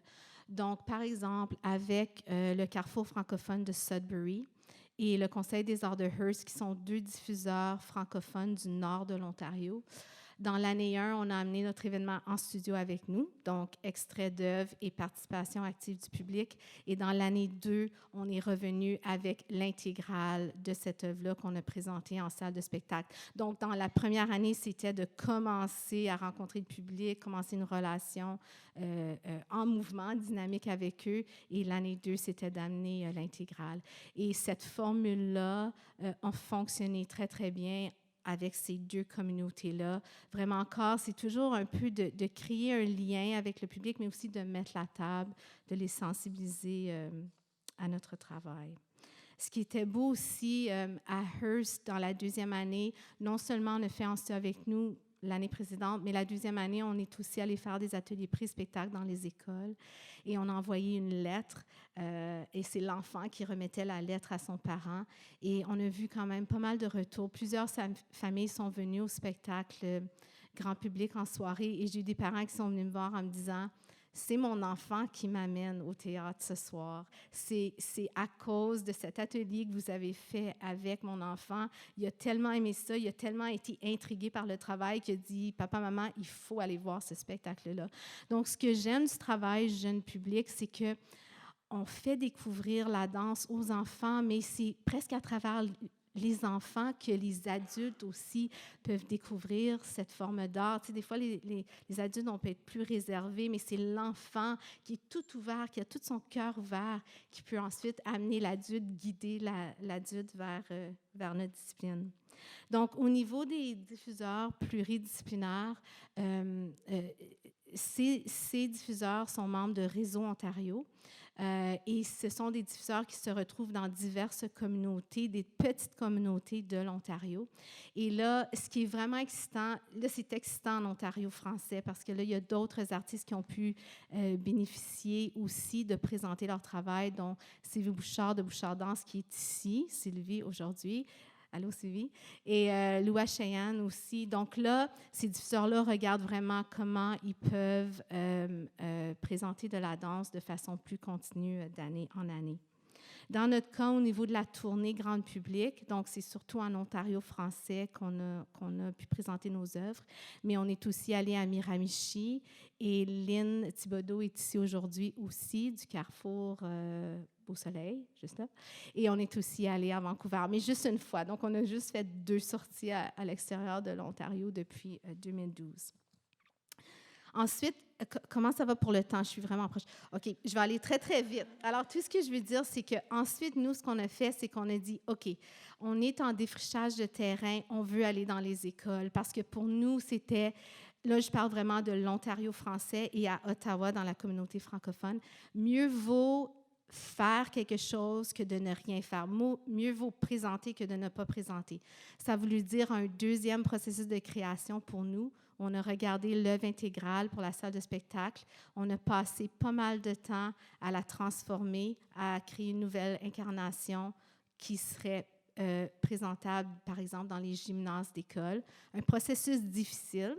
Donc, par exemple, avec le Carrefour francophone de Sudbury et le Conseil des arts de Hearst, qui sont 2 diffuseurs francophones du nord de l'Ontario. Dans l'année 1, on a amené notre événement en studio avec nous, donc extrait d'œuvres et participation active du public. Et dans l'année 2, on est revenu avec l'intégrale de cette œuvre-là qu'on a présentée en salle de spectacle. Donc, dans la première année, c'était de commencer à rencontrer le public, commencer une relation en mouvement, dynamique avec eux. Et l'année 2, c'était d'amener l'intégrale. Et cette formule-là a fonctionné très, très bien avec ces 2 communautés-là. Vraiment encore, c'est toujours un peu de créer un lien avec le public, mais aussi de mettre la table, de les sensibiliser à notre travail. Ce qui était beau aussi à Hearst, dans la 2e année, non seulement on a fait en studio avec nous l'année précédente, mais la 2e année, on est aussi allé faire des ateliers pré-spectacle dans les écoles et on a envoyé une lettre et c'est l'enfant qui remettait la lettre à son parent et on a vu quand même pas mal de retours. Plusieurs familles sont venues au spectacle grand public en soirée et j'ai eu des parents qui sont venus me voir en me disant « C'est mon enfant qui m'amène au théâtre ce soir. C'est à cause de cet atelier que vous avez fait avec mon enfant. Il a tellement aimé ça, il a tellement été intrigué par le travail qu'il a dit « Papa, maman, il faut aller voir ce spectacle-là. » Donc, ce que j'aime du travail jeune public, c'est que on fait découvrir la danse aux enfants, mais c'est presque à travers les enfants que les adultes aussi peuvent découvrir cette forme d'art. Tu sais, des fois, les adultes, on peut être plus réservés, mais c'est l'enfant qui est tout ouvert, qui a tout son cœur ouvert, qui peut ensuite amener l'adulte, guider l'adulte vers notre discipline. Donc, au niveau des diffuseurs pluridisciplinaires, ces diffuseurs sont membres de Réseau Ontario et ce sont des diffuseurs qui se retrouvent dans diverses communautés, des petites communautés de l'Ontario. Et là, ce qui est vraiment excitant, là, c'est excitant en Ontario français parce que là, il y a d'autres artistes qui ont pu bénéficier aussi de présenter leur travail, dont Sylvie Bouchard de Bouchard Danse qui est ici, Sylvie aujourd'hui. Allô, Sylvie. Et Loua Cheyenne aussi. Donc là, ces diffuseurs-là regardent vraiment comment ils peuvent présenter de la danse de façon plus continue d'année en année. Dans notre cas, au niveau de la tournée grand public, donc c'est surtout en Ontario français qu'on a pu présenter nos œuvres, mais on est aussi allé à Miramichi et Lynn Thibodeau est ici aujourd'hui aussi du Carrefour Beau Soleil, juste là. Et on est aussi allé à Vancouver, mais juste une fois. Donc, on a juste fait 2 sorties à l'extérieur de l'Ontario depuis 2012. Ensuite, comment ça va pour le temps? Je suis vraiment proche. OK, je vais aller très, très vite. Alors, tout ce que je veux dire, c'est qu'ensuite, nous, ce qu'on a fait, c'est qu'on a dit, OK, on est en défrichage de terrain, on veut aller dans les écoles, parce que pour nous, c'était... Là, je parle vraiment de l'Ontario français et à Ottawa, dans la communauté francophone. Mieux vaut faire quelque chose que de ne rien faire. Mieux vaut présenter que de ne pas présenter. Ça a voulu dire un deuxième processus de création pour nous. On a regardé l'œuvre intégrale pour la salle de spectacle. On a passé pas mal de temps à la transformer, à créer une nouvelle incarnation qui serait présentable, par exemple, dans les gymnases d'école. Un processus difficile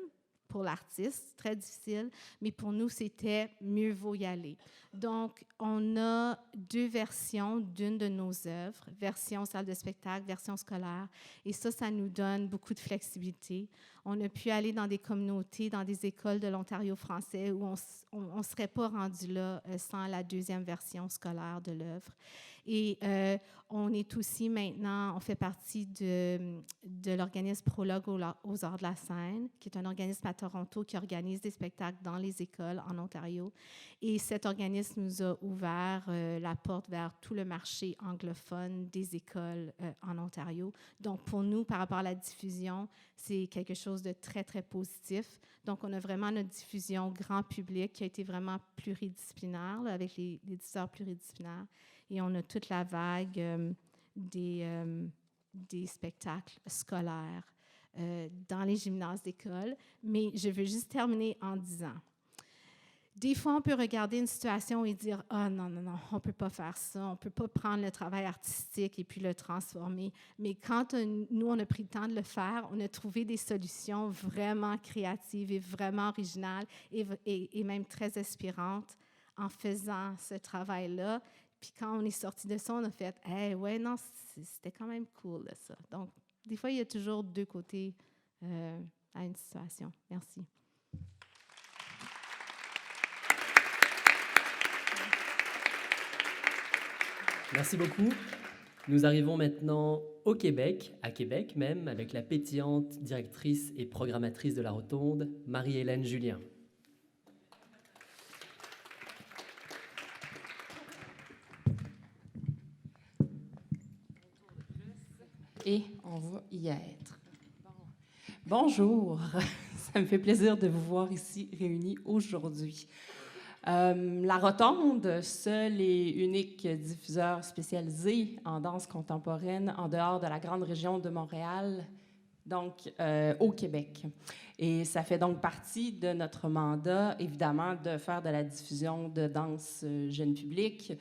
pour l'artiste, très difficile, mais pour nous, c'était mieux vaut y aller. Donc, on a 2 versions d'une de nos œuvres, version salle de spectacle, version scolaire, et ça nous donne beaucoup de flexibilité. On a pu aller dans des communautés, dans des écoles de l'Ontario français où on ne serait pas rendu là sans la 2e version scolaire de l'œuvre. Et on est aussi maintenant, on fait partie de l'organisme Prologue aux arts de la scène, qui est un organisme à Toronto qui organise des spectacles dans les écoles en Ontario. Et cet organisme nous a ouvert la porte vers tout le marché anglophone des écoles en Ontario. Donc, pour nous, par rapport à la diffusion, c'est quelque chose de très, très positif. Donc, on a vraiment notre diffusion grand public qui a été vraiment pluridisciplinaire, là, avec les diffuseurs pluridisciplinaires. Et on a toute la vague des spectacles scolaires dans les gymnases d'école. Mais je veux juste terminer en disant, des fois, on peut regarder une situation et dire « Ah non, on ne peut pas faire ça, on ne peut pas prendre le travail artistique et puis le transformer. » Mais quand nous, on a pris le temps de le faire, on a trouvé des solutions vraiment créatives et vraiment originales et même très inspirantes en faisant ce travail-là. Puis quand on est sorti de ça, on a fait « Hey, ouais, non, c'était quand même cool, là, ça. » Donc, des fois, il y a toujours 2 côtés à une situation. Merci. Merci beaucoup. Nous arrivons maintenant au Québec, à Québec même, avec la pétillante directrice et programmatrice de la Rotonde, Marie-Hélène Julien. Et on va y être. Bonjour, ça me fait plaisir de vous voir ici réunis aujourd'hui. La Rotonde, seul et unique diffuseur spécialisé en danse contemporaine en dehors de la grande région de Montréal, donc au Québec. Et ça fait donc partie de notre mandat, évidemment, de faire de la diffusion de danse jeune public.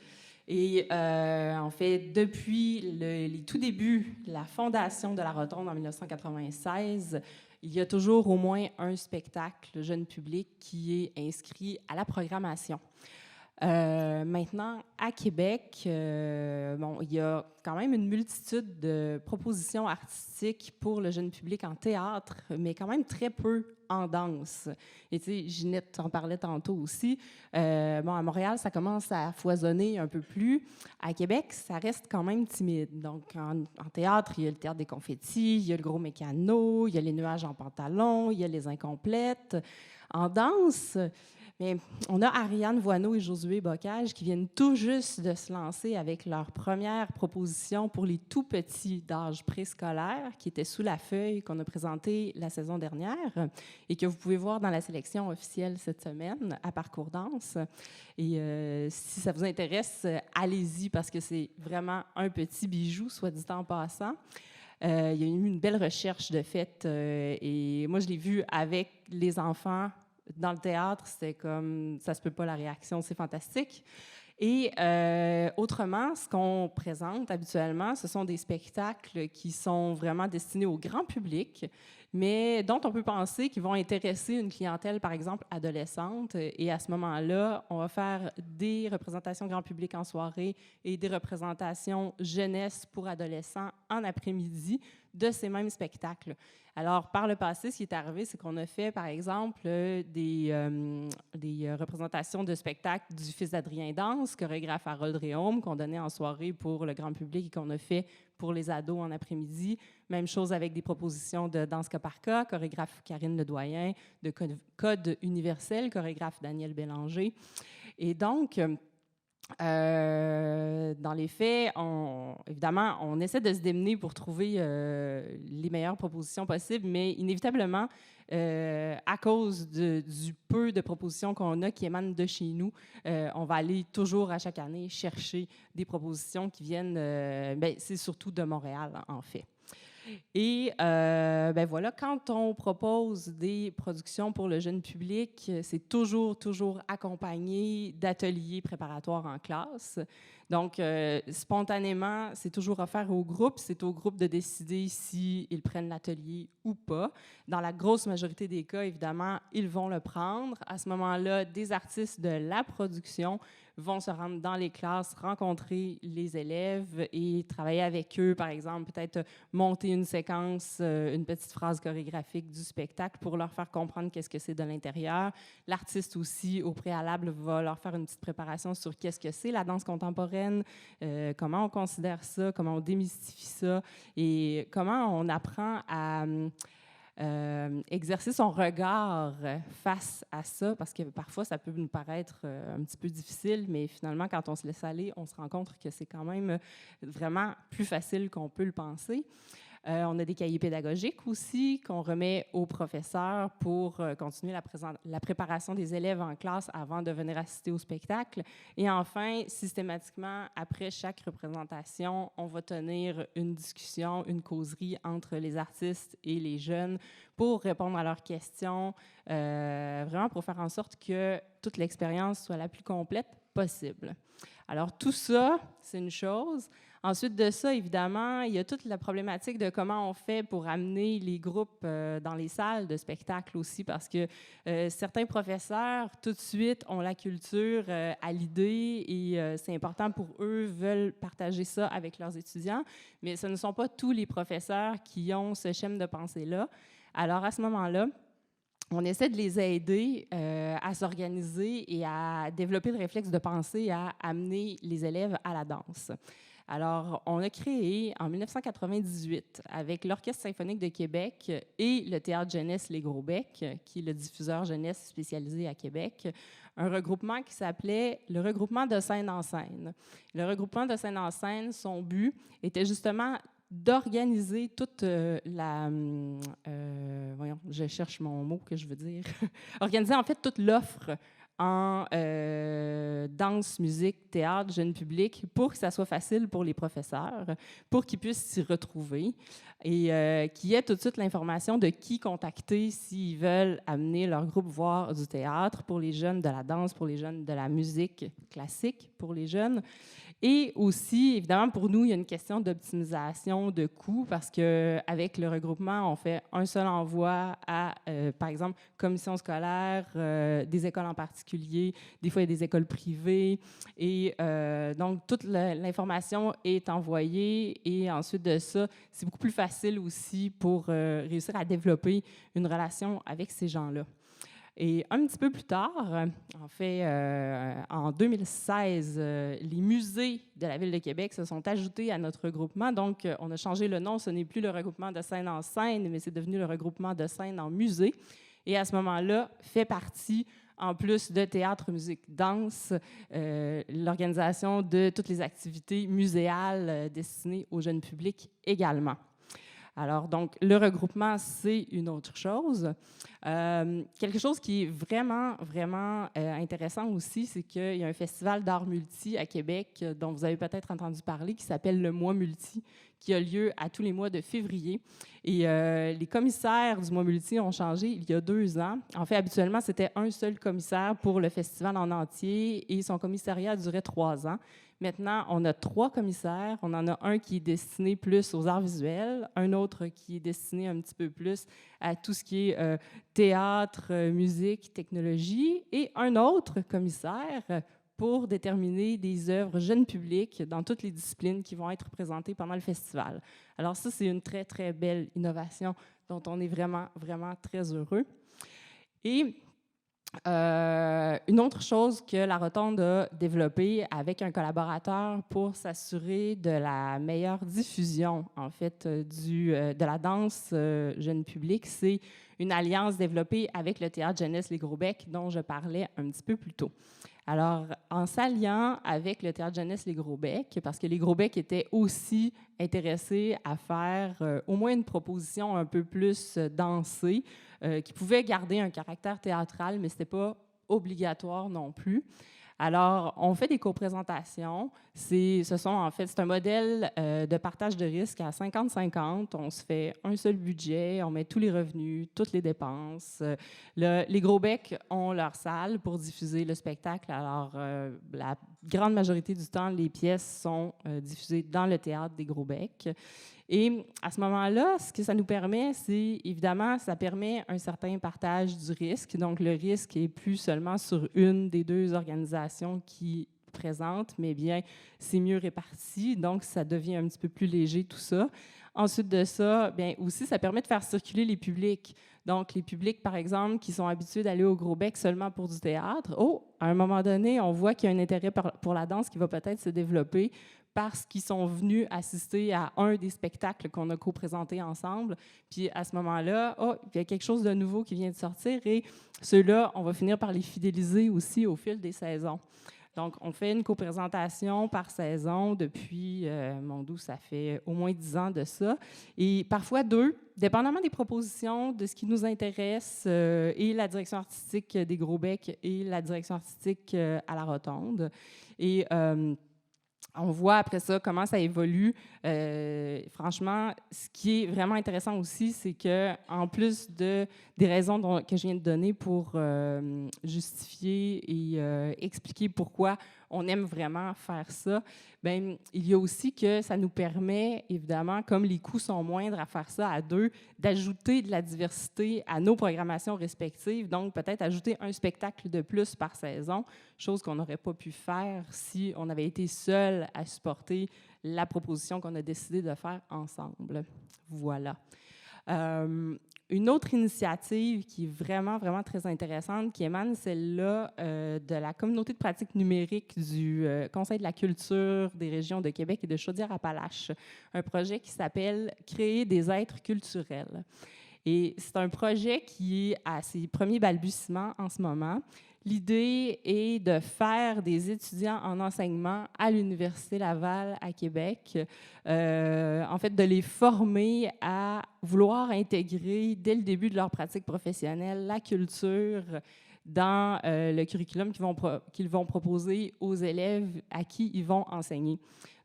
Et en fait, depuis les tout débuts, la fondation de la Rotonde en 1996, il y a toujours au moins un spectacle jeune public qui est inscrit à la programmation. Maintenant, à Québec, il y a quand même une multitude de propositions artistiques pour le jeune public en théâtre, mais quand même très peu en danse. Et tu sais, Ginette en parlait tantôt aussi. À Montréal, ça commence à foisonner un peu plus. À Québec, ça reste quand même timide. Donc, en théâtre, il y a le Théâtre des Confettis, il y a le Gros Mécano, il y a les Nuages en pantalon, il y a les Incomplètes. En danse, mais on a Ariane Voineau et Josué Bocage qui viennent tout juste de se lancer avec leur première proposition pour les tout petits d'âge préscolaire qui était Sous la feuille qu'on a présenté la saison dernière et que vous pouvez voir dans la sélection officielle cette semaine à Parcours Danse. Et si ça vous intéresse, allez-y parce que c'est vraiment un petit bijou, soit dit en passant. Il y a eu une belle recherche de fait et moi je l'ai vu avec les enfants dans le théâtre, c'était comme ça se peut pas la réaction, c'est fantastique. Et autrement, ce qu'on présente habituellement, ce sont des spectacles qui sont vraiment destinés au grand public, mais dont on peut penser qu'ils vont intéresser une clientèle, par exemple, adolescente. Et à ce moment-là, on va faire des représentations grand public en soirée et des représentations jeunesse pour adolescents en après-midi de ces mêmes spectacles. Alors, par le passé, ce qui est arrivé, c'est qu'on a fait, par exemple, des représentations de spectacles du fils d'Adrien Danse, chorégraphe Harold Réaume, qu'on donnait en soirée pour le grand public et qu'on a fait pour les ados en après-midi. Même chose avec des propositions de danse cas par cas, chorégraphe Karine Ledoyen, de Code universel, chorégraphe Daniel Bélanger. Et donc, Dans les faits, évidemment, on essaie de se démener pour trouver les meilleures propositions possibles, mais inévitablement, à cause du peu de propositions qu'on a qui émanent de chez nous, on va aller toujours à chaque année chercher des propositions qui viennent, c'est surtout de Montréal, en fait. Et voilà, quand on propose des productions pour le jeune public, c'est toujours accompagné d'ateliers préparatoires en classe. Donc, spontanément, c'est toujours offert au groupe. C'est au groupe de décider s'ils prennent l'atelier ou pas. Dans la grosse majorité des cas, évidemment, ils vont le prendre. À ce moment-là, des artistes de la production vont se rendre dans les classes, rencontrer les élèves et travailler avec eux, par exemple, peut-être monter une séquence, une petite phrase chorégraphique du spectacle pour leur faire comprendre qu'est-ce que c'est de l'intérieur. L'artiste aussi, au préalable, va leur faire une petite préparation sur qu'est-ce que c'est la danse contemporaine, comment on considère ça, comment on démystifie ça et comment on apprend à exercer son regard face à ça, parce que parfois, ça peut nous paraître un petit peu difficile, mais finalement, quand on se laisse aller, on se rend compte que c'est quand même vraiment plus facile qu'on peut le penser. On a des cahiers pédagogiques aussi qu'on remet aux professeurs pour continuer la préparation des élèves en classe avant de venir assister au spectacle. Et enfin, systématiquement, après chaque représentation, on va tenir une discussion, une causerie entre les artistes et les jeunes pour répondre à leurs questions, vraiment pour faire en sorte que toute l'expérience soit la plus complète possible. Alors, tout ça, c'est une chose. Ensuite de ça, évidemment, il y a toute la problématique de comment on fait pour amener les groupes dans les salles de spectacle aussi, parce que certains professeurs, tout de suite, ont la culture à l'idée et c'est important pour eux, veulent partager ça avec leurs étudiants, mais ce ne sont pas tous les professeurs qui ont ce schème de pensée-là. Alors, à ce moment-là, on essaie de les aider à s'organiser et à développer le réflexe de pensée à amener les élèves à la danse. Alors, on a créé en 1998, avec l'Orchestre symphonique de Québec et le Théâtre jeunesse Les Gros Becs, qui est le diffuseur jeunesse spécialisé à Québec, un regroupement qui s'appelait le regroupement de scène en scène. Le regroupement de scène en scène, son but était justement d'organiser toute voyons, je cherche mon mot que je veux dire. Organiser en fait toute l'offre en danse, musique, théâtre, jeune public, pour que ça soit facile pour les professeurs, pour qu'ils puissent s'y retrouver et qu'il y ait tout de suite l'information de qui contacter s'ils veulent amener leur groupe voir du théâtre, pour les jeunes de la danse, pour les jeunes de la musique classique, pour les jeunes. Et aussi, évidemment, pour nous, il y a une question d'optimisation de coûts parce qu'avec le regroupement, on fait un seul envoi à, par exemple, commission scolaire, des écoles en particulier. Des fois, il y a des écoles privées. Et donc, toute l'information est envoyée. Et ensuite de ça, c'est beaucoup plus facile aussi pour réussir à développer une relation avec ces gens-là. Et un petit peu plus tard, en fait, en 2016, les musées de la Ville de Québec se sont ajoutés à notre regroupement. Donc, on a changé le nom. Ce n'est plus le regroupement de scène en scène, mais c'est devenu le regroupement de scène en musée. Et à ce moment-là, fait partie, en plus de théâtre, musique, danse, l'organisation de toutes les activités muséales destinées au jeune public également. Alors, donc, le regroupement, c'est une autre chose. Quelque chose qui est vraiment intéressant aussi, c'est qu'il y a un festival d'art multi à Québec dont vous avez peut-être entendu parler, qui s'appelle le Mois Multi, qui a lieu à tous les mois de février. Et les commissaires du Mois Multi ont changé il y a 2 ans. En fait, habituellement, c'était un seul commissaire pour le festival en entier et son commissariat durait 3 ans. Maintenant, on a 3 commissaires. On en a un qui est destiné plus aux arts visuels, un autre qui est destiné un petit peu plus à tout ce qui est théâtre, musique, technologie, et un autre commissaire pour déterminer des œuvres jeunes publics dans toutes les disciplines qui vont être présentées pendant le festival. Alors ça, c'est une très belle innovation dont on est vraiment très heureux. Et Une autre chose que la Rotonde a développée avec un collaborateur pour s'assurer de la meilleure diffusion, en fait, de la danse jeune public, c'est une alliance développée avec le Théâtre Jeunesse Les Gros Becs, dont je parlais un petit peu plus tôt. Alors, en s'alliant avec le Théâtre Jeunesse Les Gros Becs, parce que les Gros Becs étaient aussi intéressés à faire au moins une proposition un peu plus dansée, qui pouvait garder un caractère théâtral, mais ce n'était pas obligatoire non plus. Alors, on fait des co-présentations. C'est un modèle de partage de risque à 50-50. On se fait un seul budget, on met tous les revenus, toutes les dépenses. Les Gros Becs ont leur salle pour diffuser le spectacle. Alors, la grande majorité du temps, les pièces sont diffusées dans le théâtre des Gros Becs. Et à ce moment-là, ce que ça nous permet, c'est évidemment, ça permet un certain partage du risque. Donc, le risque est plus seulement sur une des deux organisations qui présentent, mais bien, c'est mieux réparti. Donc, ça devient un petit peu plus léger, tout ça. Ensuite de ça, bien aussi, ça permet de faire circuler les publics. Donc, les publics, par exemple, qui sont habitués d'aller au Gros Bec seulement pour du théâtre, à un moment donné, on voit qu'il y a un intérêt pour la danse qui va peut-être se développer parce qu'ils sont venus assister à un des spectacles qu'on a co-présentés ensemble. Puis à ce moment-là, il y a quelque chose de nouveau qui vient de sortir et ceux-là, on va finir par les fidéliser aussi au fil des saisons. Donc, on fait une co-présentation par saison depuis, ça fait au moins 10 ans de ça. Et parfois 2, dépendamment des propositions, de ce qui nous intéresse, et la direction artistique des Gros Becs et la direction artistique à la Rotonde. Et on voit après ça comment ça évolue. Franchement, ce qui est vraiment intéressant aussi, c'est qu'en plus des raisons que je viens de donner pour justifier et expliquer pourquoi on aime vraiment faire ça, bien, il y a aussi que ça nous permet, évidemment, comme les coûts sont moindres à faire ça à 2, d'ajouter de la diversité à nos programmations respectives. Donc, peut-être ajouter un spectacle de plus par saison, chose qu'on n'aurait pas pu faire si on avait été seul à supporter la proposition qu'on a décidé de faire ensemble. Voilà. Une autre initiative qui est vraiment, vraiment très intéressante, qui émane celle-là de la communauté de pratique numérique du Conseil de la culture des régions de Québec et de Chaudière-Appalaches, un projet qui s'appelle « Créer des êtres culturels ». Et c'est un projet qui est à ses premiers balbutiements en ce moment. L'idée est de faire des étudiants en enseignement à l'Université Laval à Québec, en fait de les former à vouloir intégrer dès le début de leur pratique professionnelle la culture dans le curriculum qu'ils vont proposer aux élèves à qui ils vont enseigner.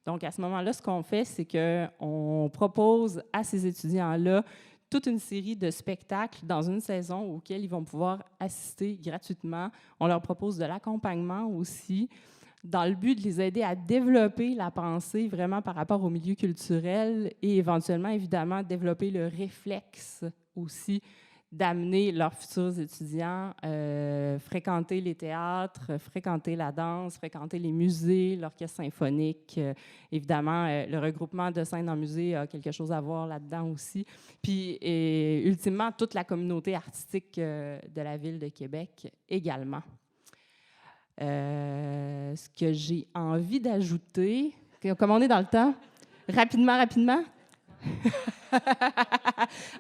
Donc à ce moment-là, ce qu'on fait, c'est qu'on propose à ces étudiants-là toute une série de spectacles dans une saison auxquels ils vont pouvoir assister gratuitement. On leur propose de l'accompagnement aussi, dans le but de les aider à développer la pensée vraiment par rapport au milieu culturel et éventuellement, évidemment, développer le réflexe aussi d'amener leurs futurs étudiants fréquenter les théâtres, fréquenter la danse, fréquenter les musées, l'orchestre symphonique. Évidemment, le regroupement de scènes en musée a quelque chose à voir là-dedans aussi. Puis, ultimement, toute la communauté artistique de la Ville de Québec également. Ce que j'ai envie d'ajouter, comme on est dans le temps, rapidement.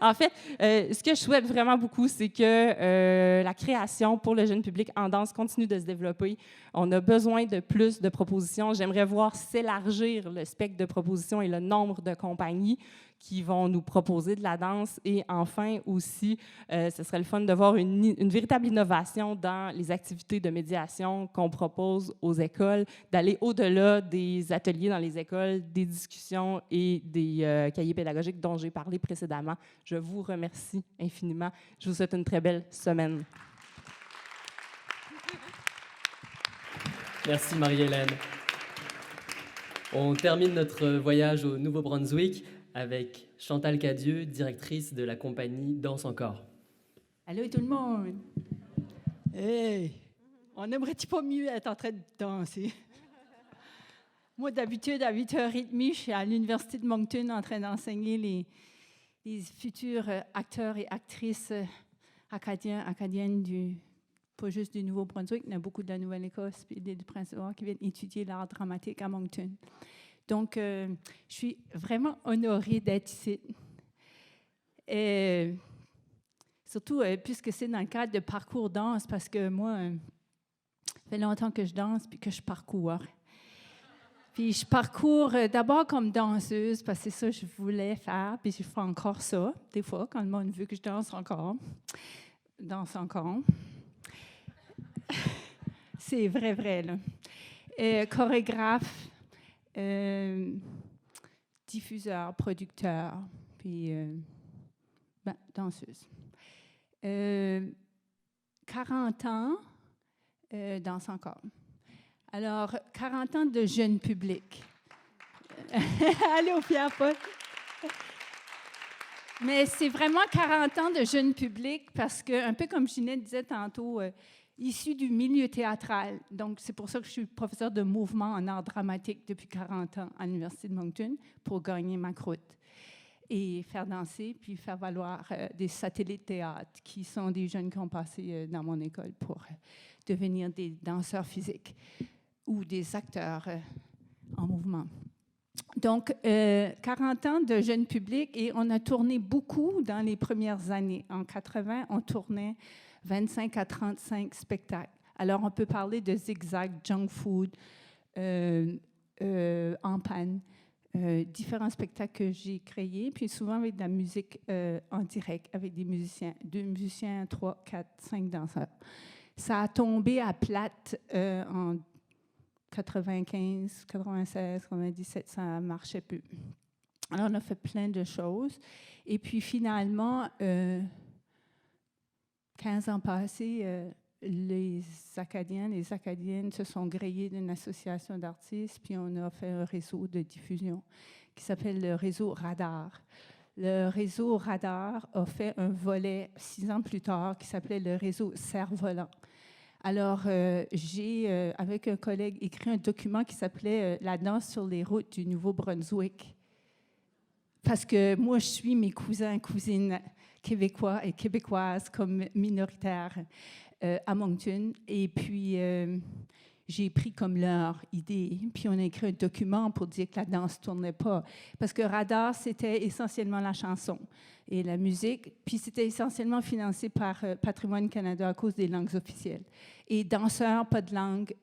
En fait, ce que je souhaite vraiment beaucoup, c'est que la création pour le jeune public en danse continue de se développer. On a besoin de plus de propositions. J'aimerais voir s'élargir le spectre de propositions et le nombre de compagnies qui vont nous proposer de la danse. Et enfin aussi, ce serait le fun de voir une véritable innovation dans les activités de médiation qu'on propose aux écoles, d'aller au-delà des ateliers dans les écoles, des discussions et des cahiers pédagogiques dont j'ai parlé précédemment. Je vous remercie infiniment. Je vous souhaite une très belle semaine. Merci Marie-Hélène. On termine notre voyage au Nouveau-Brunswick avec Chantal Cadieux, directrice de la compagnie Danse Encore. Allô tout le monde! Hey! On n'aimerait-tu pas mieux être en train de danser? Moi, d'habitude, à 8h30, je suis à l'Université de Moncton en train d'enseigner les futurs acteurs et actrices acadiennes du pas juste du Nouveau-Brunswick, il y en a beaucoup de la Nouvelle-Écosse et du Prince-Édouard qui viennent étudier l'art dramatique à Moncton. Donc, je suis vraiment honorée d'être ici. Et surtout, puisque c'est dans le cadre de parcours danse, parce que moi, ça fait longtemps que je danse puis que je parcours. Puis je parcours d'abord comme danseuse, parce que c'est ça que je voulais faire, puis je fais encore ça, des fois, quand le monde veut que je danse encore. Danse encore. C'est vrai, là. Chorégraphe, diffuseur, producteur, puis danseuse. 40 ans, danse encore. Alors, 40 ans de jeune public. Allô, Pierre-Paul. Mais c'est vraiment 40 ans de jeune public parce que, un peu comme Ginette disait tantôt, issu du milieu théâtral. Donc, c'est pour ça que je suis professeure de mouvement en art dramatique depuis 40 ans à l'Université de Moncton pour gagner ma croûte et faire danser puis faire valoir des satellites théâtre qui sont des jeunes qui ont passé dans mon école pour devenir des danseurs physiques ou des acteurs en mouvement. Donc, 40 ans de jeune public et on a tourné beaucoup dans les premières années. En 80, on tournait 25 à 35 spectacles. Alors, on peut parler de Zigzag, Junk Food, En panne, différents spectacles que j'ai créés, puis souvent avec de la musique en direct, avec des musiciens, 2 musiciens, 3, 4, 5 danseurs. Ça a tombé à plate en 95, 96, 97, ça ne marchait plus. Alors, on a fait plein de choses. Et puis, finalement, 15 ans passés, les Acadiennes se sont grillés d'une association d'artistes, puis on a fait un réseau de diffusion qui s'appelle le réseau Radar. Le réseau Radar a fait un volet 6 ans plus tard qui s'appelait le réseau Cerf-Volant. Alors, j'ai, avec un collègue, écrit un document qui s'appelait « La danse sur les routes du Nouveau-Brunswick ». Parce que moi, je suis mes cousins et cousines québécois et québécoises comme minoritaires à Moncton. Et puis, j'ai pris comme leur idée. Puis, on a écrit un document pour dire que la danse ne tournait pas. Parce que Radar, c'était essentiellement la chanson et la musique. Puis, c'était essentiellement financé par Patrimoine Canada à cause des langues officielles. Et danseurs, pas de langue,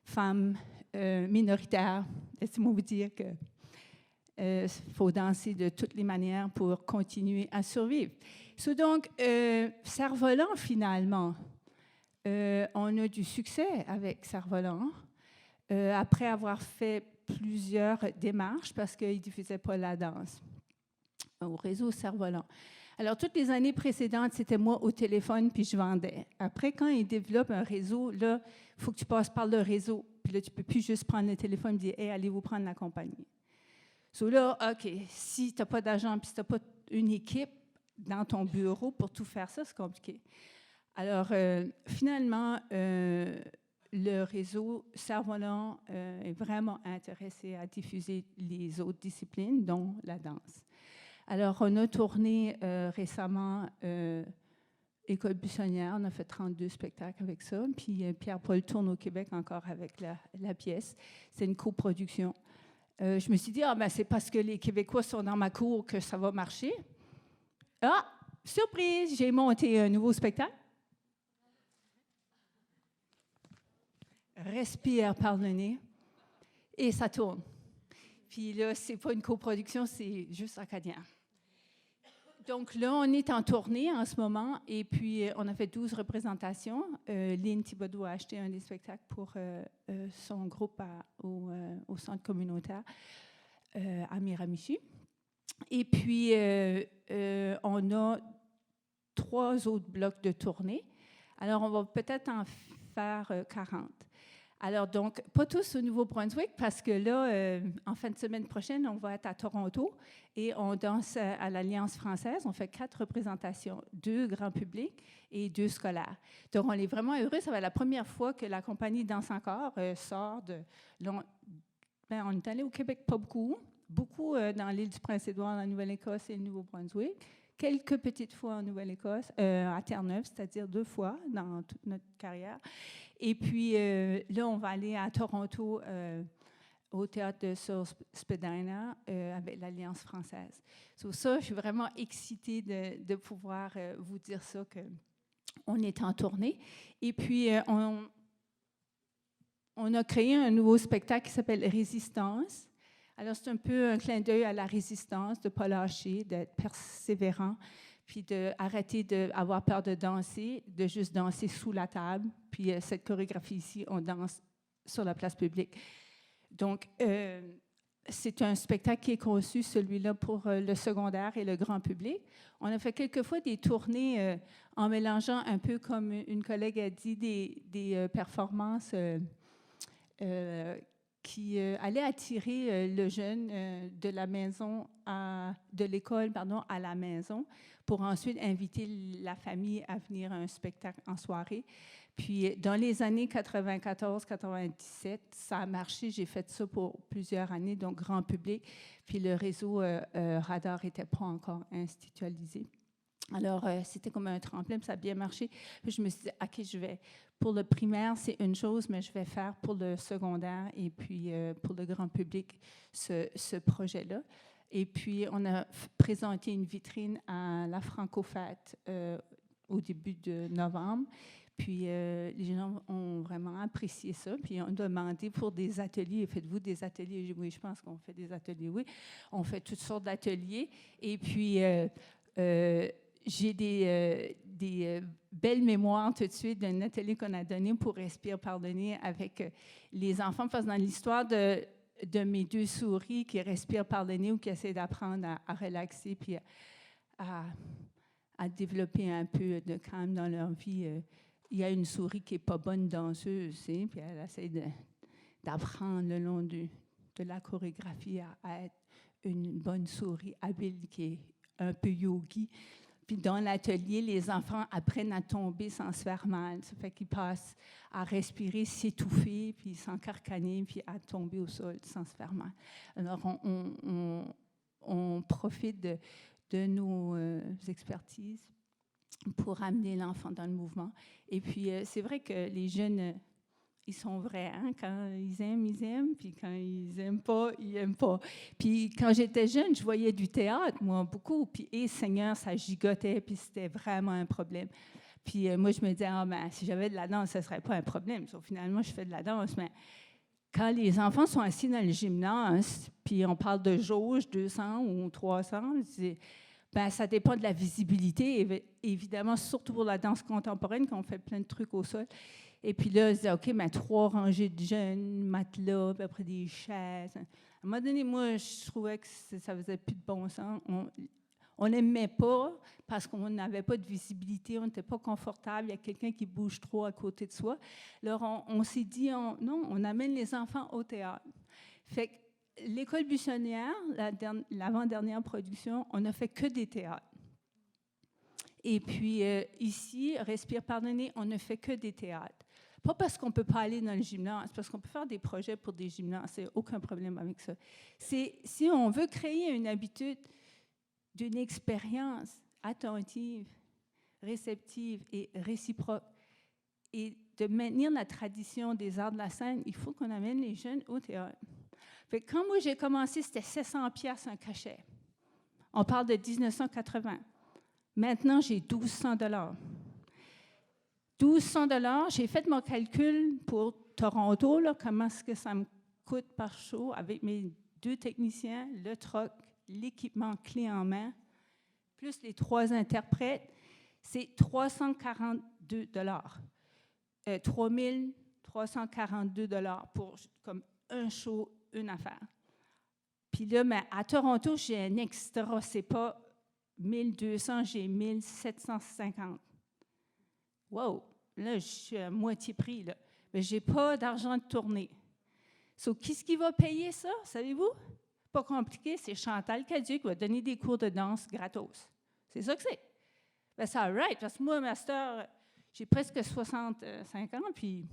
femmes, minoritaires. Laissez-moi vous dire que faut danser de toutes les manières pour continuer à survivre. Donc, Cerf-Volant, finalement, on a du succès avec Cerf-Volant. Après avoir fait plusieurs démarches, parce qu'ils ne diffusaient pas la danse au réseau Cerf-Volant. Alors, toutes les années précédentes, c'était moi au téléphone, puis je vendais. Après, quand ils développent un réseau, là, il faut que tu passes par le réseau. Puis là, tu ne peux plus juste prendre le téléphone et dire « Hey, allez-vous prendre la compagnie? » So là, OK, si tu n'as pas d'argent puis si tu n'as pas une équipe dans ton bureau pour tout faire ça, c'est compliqué. Alors, finalement, le réseau Cerf-Volant est vraiment intéressé à diffuser les autres disciplines, dont la danse. Alors, on a tourné récemment École buissonnière, on a fait 32 spectacles avec ça, puis Pierre-Paul tourne au Québec encore avec la pièce. C'est une coproduction. Je me suis dit, c'est parce que les Québécois sont dans ma cour que ça va marcher. Ah, surprise, j'ai monté un nouveau spectacle. Respire par le nez et ça tourne. Puis là, c'est pas une coproduction, c'est juste acadien. Donc là, on est en tournée en ce moment et puis on a fait 12 représentations. Lynn Thibodeau a acheté un des spectacles pour son groupe au centre communautaire à Miramichi. Et puis, on a 3 autres blocs de tournée. Alors, on va peut-être en faire 40. Alors, donc, pas tous au Nouveau-Brunswick, parce que là, en fin de semaine prochaine, on va être à Toronto et on danse à l'Alliance française. On fait 4 représentations, 2 grands publics et 2 scolaires. Donc, on est vraiment heureux. Ça va être la première fois que la compagnie Danse encore sort de... on est allé au Québec pas beaucoup. Beaucoup dans l'île du Prince-Édouard, la Nouvelle-Écosse et le Nouveau-Brunswick. quelques petites fois en Nouvelle-Écosse, à Terre-Neuve, c'est-à-dire 2 fois dans toute notre carrière. Et puis là, on va aller à Toronto, au théâtre de Sir Spadina, avec l'Alliance française. Sur ça, je suis vraiment excitée de pouvoir vous dire ça, qu'on est en tournée. Et puis, on a créé un nouveau spectacle qui s'appelle Résistance. Alors, c'est un peu un clin d'œil à la résistance, de ne pas lâcher, d'être persévérant, puis d'arrêter d'avoir peur de danser, de juste danser sous la table. Puis cette chorégraphie ici, on danse sur la place publique. Donc, c'est un spectacle qui est conçu, celui-là, pour le secondaire et le grand public. On a fait quelquefois des tournées en mélangeant un peu, comme une collègue a dit, des performances qui allait attirer le jeune de la maison de l'école, à la maison, pour ensuite inviter la famille à venir à un spectacle en soirée. Puis, dans les années 94-97, ça a marché. J'ai fait ça pour plusieurs années, donc grand public. Puis, le réseau Radar n'était pas encore institutionnalisé. Alors, c'était comme un tremplin, puis ça a bien marché. Puis, je me suis dit, OK, pour le primaire, c'est une chose, mais je vais faire pour le secondaire et puis pour le grand public ce projet-là. Et puis, on a présenté une vitrine à la Francofête au début de novembre. Puis, les gens ont vraiment apprécié ça. Puis, on a demandé pour des ateliers. Faites-vous des ateliers? Oui, je pense qu'on fait des ateliers, oui. On fait toutes sortes d'ateliers. Et puis, j'ai des belles mémoires tout de suite d'un atelier qu'on a donné pour Respire, pardonner avec les enfants. Parce que dans l'histoire de mes 2 souris qui respirent, pardonner ou qui essaient d'apprendre à relaxer puis à développer un peu de calme dans leur vie, il y a une souris qui n'est pas bonne danseuse, puis elle essaie d'apprendre le long de la chorégraphie à être une bonne souris habile qui est un peu yogi. Puis dans l'atelier, les enfants apprennent à tomber sans se faire mal. Ça fait qu'ils passent à respirer, s'étouffer, puis s'encarcaner, puis à tomber au sol sans se faire mal. Alors, on profite de nos expertises pour amener l'enfant dans le mouvement. Et puis, c'est vrai que les jeunes, ils sont vrais. Hein? Quand ils aiment, puis quand ils n'aiment pas, ils n'aiment pas. Puis quand j'étais jeune, je voyais du théâtre, moi, beaucoup. Puis, Seigneur, ça gigotait, puis c'était vraiment un problème. Puis moi, je me disais, si j'avais de la danse, ce ne serait pas un problème. Sauf finalement, je fais de la danse. Mais quand les enfants sont assis dans le gymnase, puis on parle de jauge, 200 ou 300, ça dépend de la visibilité, évidemment, surtout pour la danse contemporaine, quand on fait plein de trucs au sol. Et puis là, je disais, OK, 3 rangées de jeunes, matelas, puis après des chaises. À un moment donné, moi, je trouvais que ça faisait plus de bon sens. On n'aimait pas parce qu'on n'avait pas de visibilité, on n'était pas confortable, il y a quelqu'un qui bouge trop à côté de soi. Alors, on s'est dit, non, on amène les enfants au théâtre. Fait que l'École buissonnière, l'avant-dernière production, on n'a fait que des théâtres. Et puis ici, Respire, pardonner, on ne fait que des théâtres. Pas parce qu'on ne peut pas aller dans le gymnase, parce qu'on peut faire des projets pour des gymnases, c'est aucun problème avec ça. Si on veut créer une habitude d'une expérience attentive, réceptive et réciproque, et de maintenir la tradition des arts de la scène, il faut qu'on amène les jeunes au théâtre. Fait que quand moi j'ai commencé, c'était 700$ un cachet. On parle de 1980. Maintenant, j'ai 1200$. 1200$, j'ai fait mon calcul pour Toronto, là, comment est-ce que ça me coûte par show avec mes 2 techniciens, le troc, l'équipement clé en main, plus les 3 interprètes, c'est 342$. 3342$ pour comme un show, une affaire. Puis là, mais à Toronto, j'ai un extra, c'est pas 1200, j'ai 1750. Wow! Là, je suis à moitié prix, là. Mais je n'ai pas d'argent de tournée. Qu'est-ce qui va payer ça, savez-vous? Pas compliqué, c'est Chantal Cadieux qui va donner des cours de danse gratos. C'est ça que c'est. Ben, c'est right, parce que moi, master, j'ai presque 65 ans, puis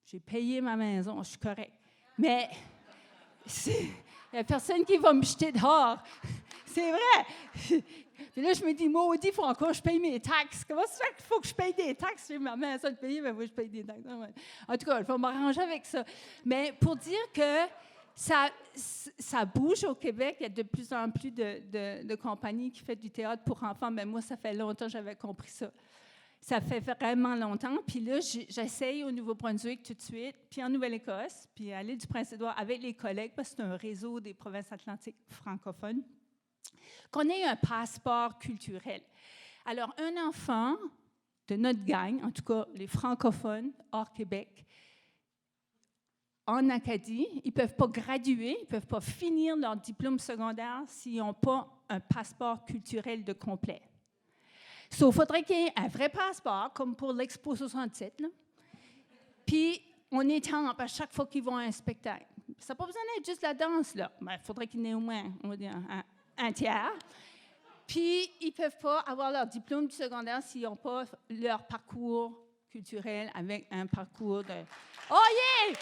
j'ai payé ma maison, je suis correct. Mais il n'y a personne qui va me jeter dehors. C'est vrai. Puis là, je me dis, maudit, il faut encore que je paye mes taxes. Comment ça fait qu'il faut que je paye des taxes? J'ai ma mère ça de payer, mais moi, je paye des taxes. En tout cas, il faut m'arranger avec ça. Mais pour dire que ça bouge au Québec, il y a de plus en plus de compagnies qui font du théâtre pour enfants, mais moi, ça fait longtemps que j'avais compris ça. Ça fait vraiment longtemps. Puis là, j'essaye au Nouveau-Brunswick tout de suite, puis en Nouvelle-Écosse, puis à l'île du Prince-Édouard avec les collègues, parce que c'est un réseau des provinces atlantiques francophones, qu'on ait un passeport culturel. Alors, un enfant de notre gang, en tout cas les francophones hors Québec, en Acadie, ils ne peuvent pas graduer, ils ne peuvent pas finir leur diplôme secondaire s'ils n'ont pas un passeport culturel de complet. Il faudrait qu'il y ait un vrai passeport, comme pour l'Expo 67. Là. Puis, on étampe à chaque fois qu'ils vont à un spectacle. Ça n'a pas besoin d'être juste la danse, là. Il faudrait qu'il y en ait au moins, on va dire, un tiers. Puis, ils ne peuvent pas avoir leur diplôme du secondaire s'ils n'ont pas leur parcours culturel avec un parcours de... Oh yeah!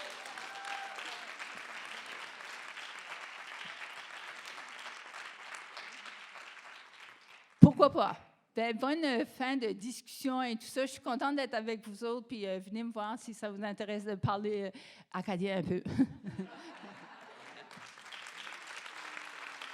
Pourquoi pas? Bien, bonne fin de discussion et tout ça. Je suis contente d'être avec vous autres, puis venez me voir si ça vous intéresse de parler acadien un peu.